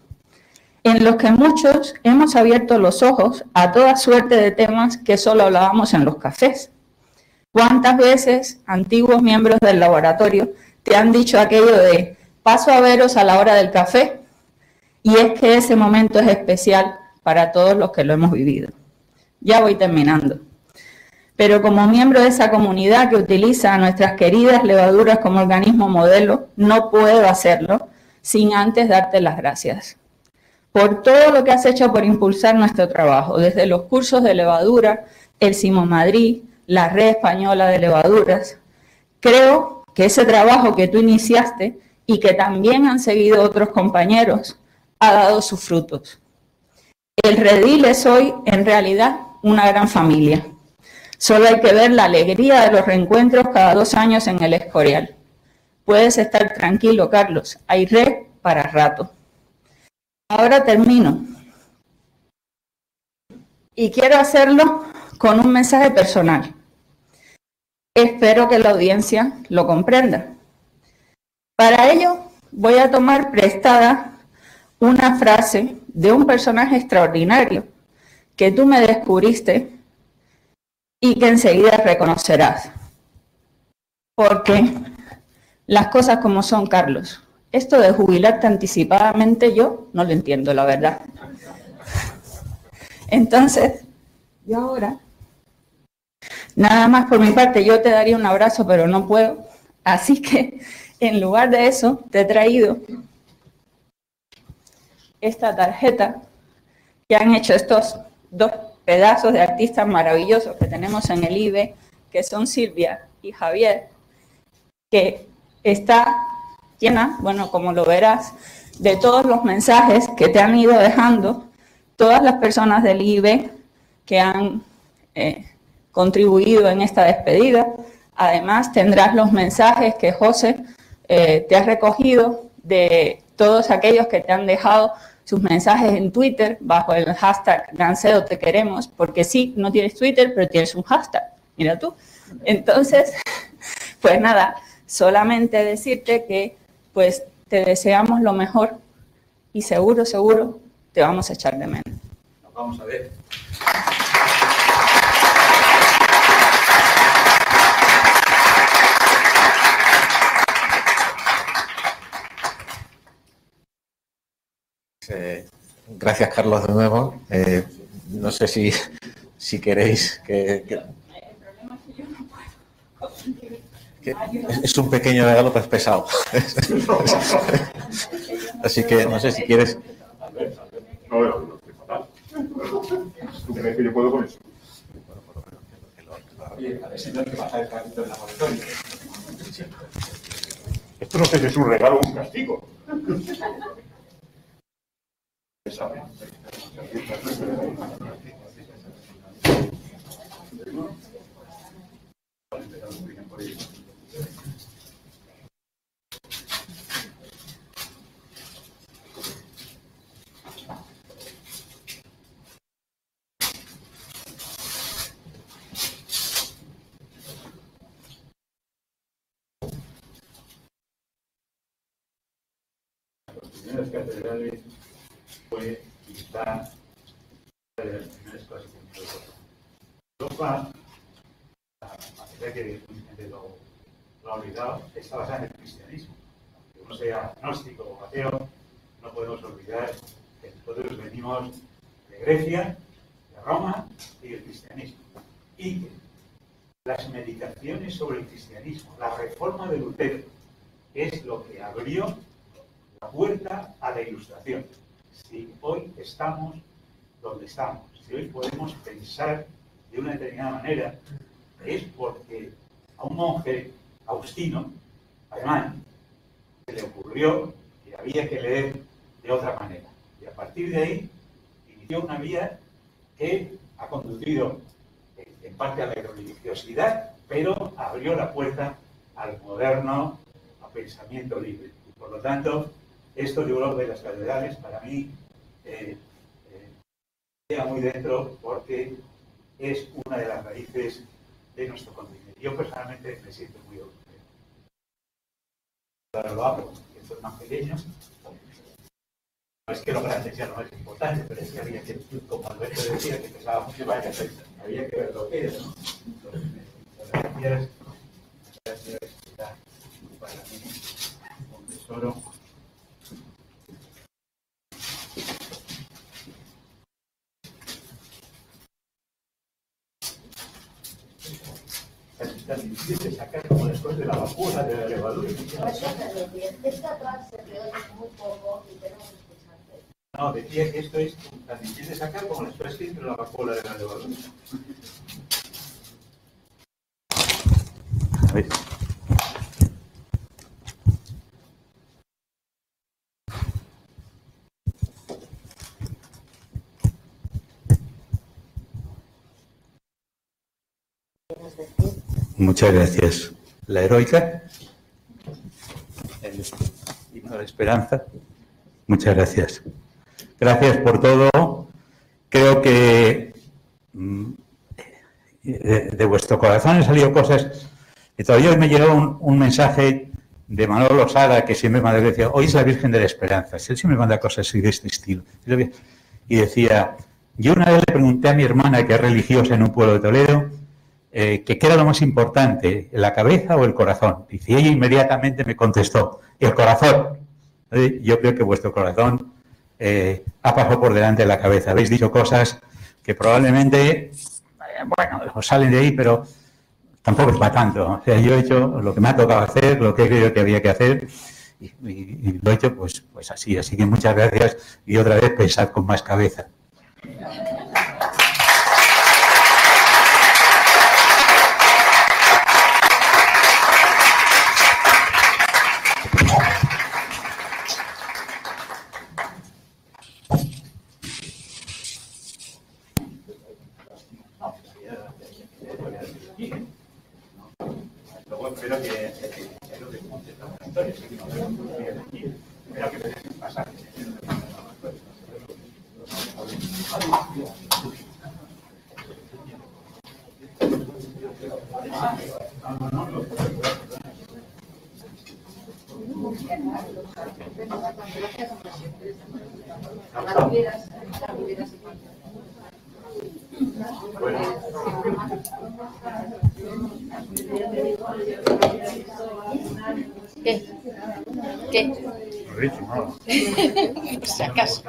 en los que muchos hemos abierto los ojos a toda suerte de temas que solo hablábamos en los cafés. ¿Cuántas veces antiguos miembros del laboratorio te han dicho aquello de paso a veros a la hora del café? Y es que ese momento es especial para todos los que lo hemos vivido. Ya voy terminando. Pero como miembro de esa comunidad que utiliza a nuestras queridas levaduras como organismo modelo, no puedo hacerlo sin antes darte las gracias por todo lo que has hecho por impulsar nuestro trabajo, desde los cursos de levadura, el CIMO Madrid, la Red Española de Levaduras. Creo que ese trabajo que tú iniciaste y que también han seguido otros compañeros ha dado sus frutos. El redil es hoy, en realidad, una gran familia. Solo hay que ver la alegría de los reencuentros cada 2 años en el Escorial. Puedes estar tranquilo, Carlos, hay red para rato. Ahora termino. Y quiero hacerlo con un mensaje personal. Espero que la audiencia lo comprenda. Para ello, voy a tomar prestada una frase de un personaje extraordinario que tú me descubriste y que enseguida reconocerás. Porque las cosas como son, Carlos. Esto de jubilarte anticipadamente yo no lo entiendo, la verdad. Entonces, yo ahora, nada más por mi parte, yo te daría un abrazo, pero no puedo. Así que, en lugar de eso, te he traído esta tarjeta que han hecho estos 2 pedazos de artistas maravillosos que tenemos en el IBE, que son Silvia y Javier, que está llena, bueno, como lo verás, de todos los mensajes que te han ido dejando todas las personas del IIB que han contribuido en esta despedida. Además, tendrás los mensajes que José te ha recogido de todos aquellos que te han dejado sus mensajes en Twitter bajo el hashtag Gancedo te queremos, porque sí, no tienes Twitter, pero tienes un hashtag, mira tú. Entonces, pues nada, solamente decirte que pues te deseamos lo mejor y seguro, seguro te vamos a echar de menos. Nos vamos a ver. Gracias, Carlos, de nuevo. No sé si queréis que... El problema es que yo no puedo. Es un pequeño regalo, pero es pesado. Así que no sé si quieres... No, es fatal. ¿Tú crees que yo puedo con eso? Oye, a ver si no te vas a dejar en el laboratorio. Esto no sé si es un regalo o un castigo. Las primeras catedrales fue quizá de las primeras cosas que me Europa, a pesar que mucha gente lo ha olvidado, está basada en el cristianismo. Aunque uno sea agnóstico o ateo, no podemos olvidar que nosotros venimos de Grecia, de Roma y del cristianismo. Y que las meditaciones sobre el cristianismo, la reforma de Lutero, es lo que abrió la puerta a la Ilustración. Si hoy estamos donde estamos, si hoy podemos pensar de una determinada manera, es porque a un monje agustino, alemán, se le ocurrió que había que leer de otra manera. Y a partir de ahí inició una vía que ha conducido en parte a la religiosidad, pero abrió la puerta al moderno, a pensamiento libre. Y por lo tanto, esto de Europa y las catedrales, para mí, queda muy dentro porque es una de las raíces de nuestro continente. Yo personalmente me siento muy europeo. Ahora lo hago, que soy más pequeño. No es que lo grande sea lo más importante, pero es que había que, como Alberto decía, que pesaba mucho, había que ver lo que era, ¿no? Entonces, gracias, para mí, un tesoro. Tan difícil de sacar como después de la vacuna, de la levadura. Esta frase se oye muy poco y tenemos que escucharte. No, decía que esto es tan difícil de sacar como después de la vacuna de la levadura. A ver. Muchas gracias. La heroica, el himno de la esperanza. Muchas gracias. Gracias por todo. Creo que de vuestro corazón han salido cosas. Y todavía hoy me llegó un mensaje de Manolo Sara, que siempre me decía, hoy es la Virgen de la Esperanza. Él siempre manda cosas así de este estilo. Y decía, yo una vez le pregunté a mi hermana, que es religiosa en un pueblo de Toledo, que qué era lo más importante, la cabeza o el corazón. Y ella inmediatamente me contestó, el corazón. Yo creo que vuestro corazón ha pasado por delante de la cabeza. Habéis dicho cosas que probablemente, bueno, os salen de ahí, pero tampoco es para tanto. O sea, yo he hecho lo que me ha tocado hacer, lo que he creído que había que hacer, y lo he hecho pues así. Así que muchas gracias y otra vez pensad con más cabeza. ¿Qué? ¿Qué? No he dicho nada. Por si acaso.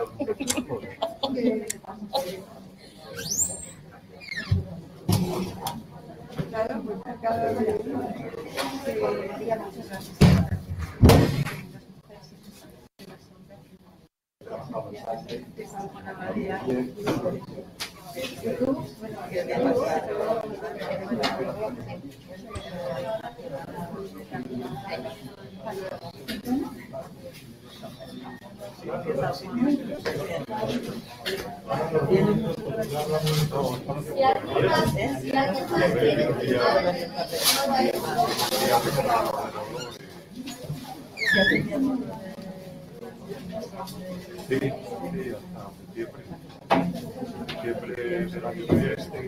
Siempre será que voy a este.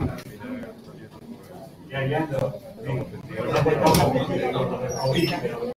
Ya, ya.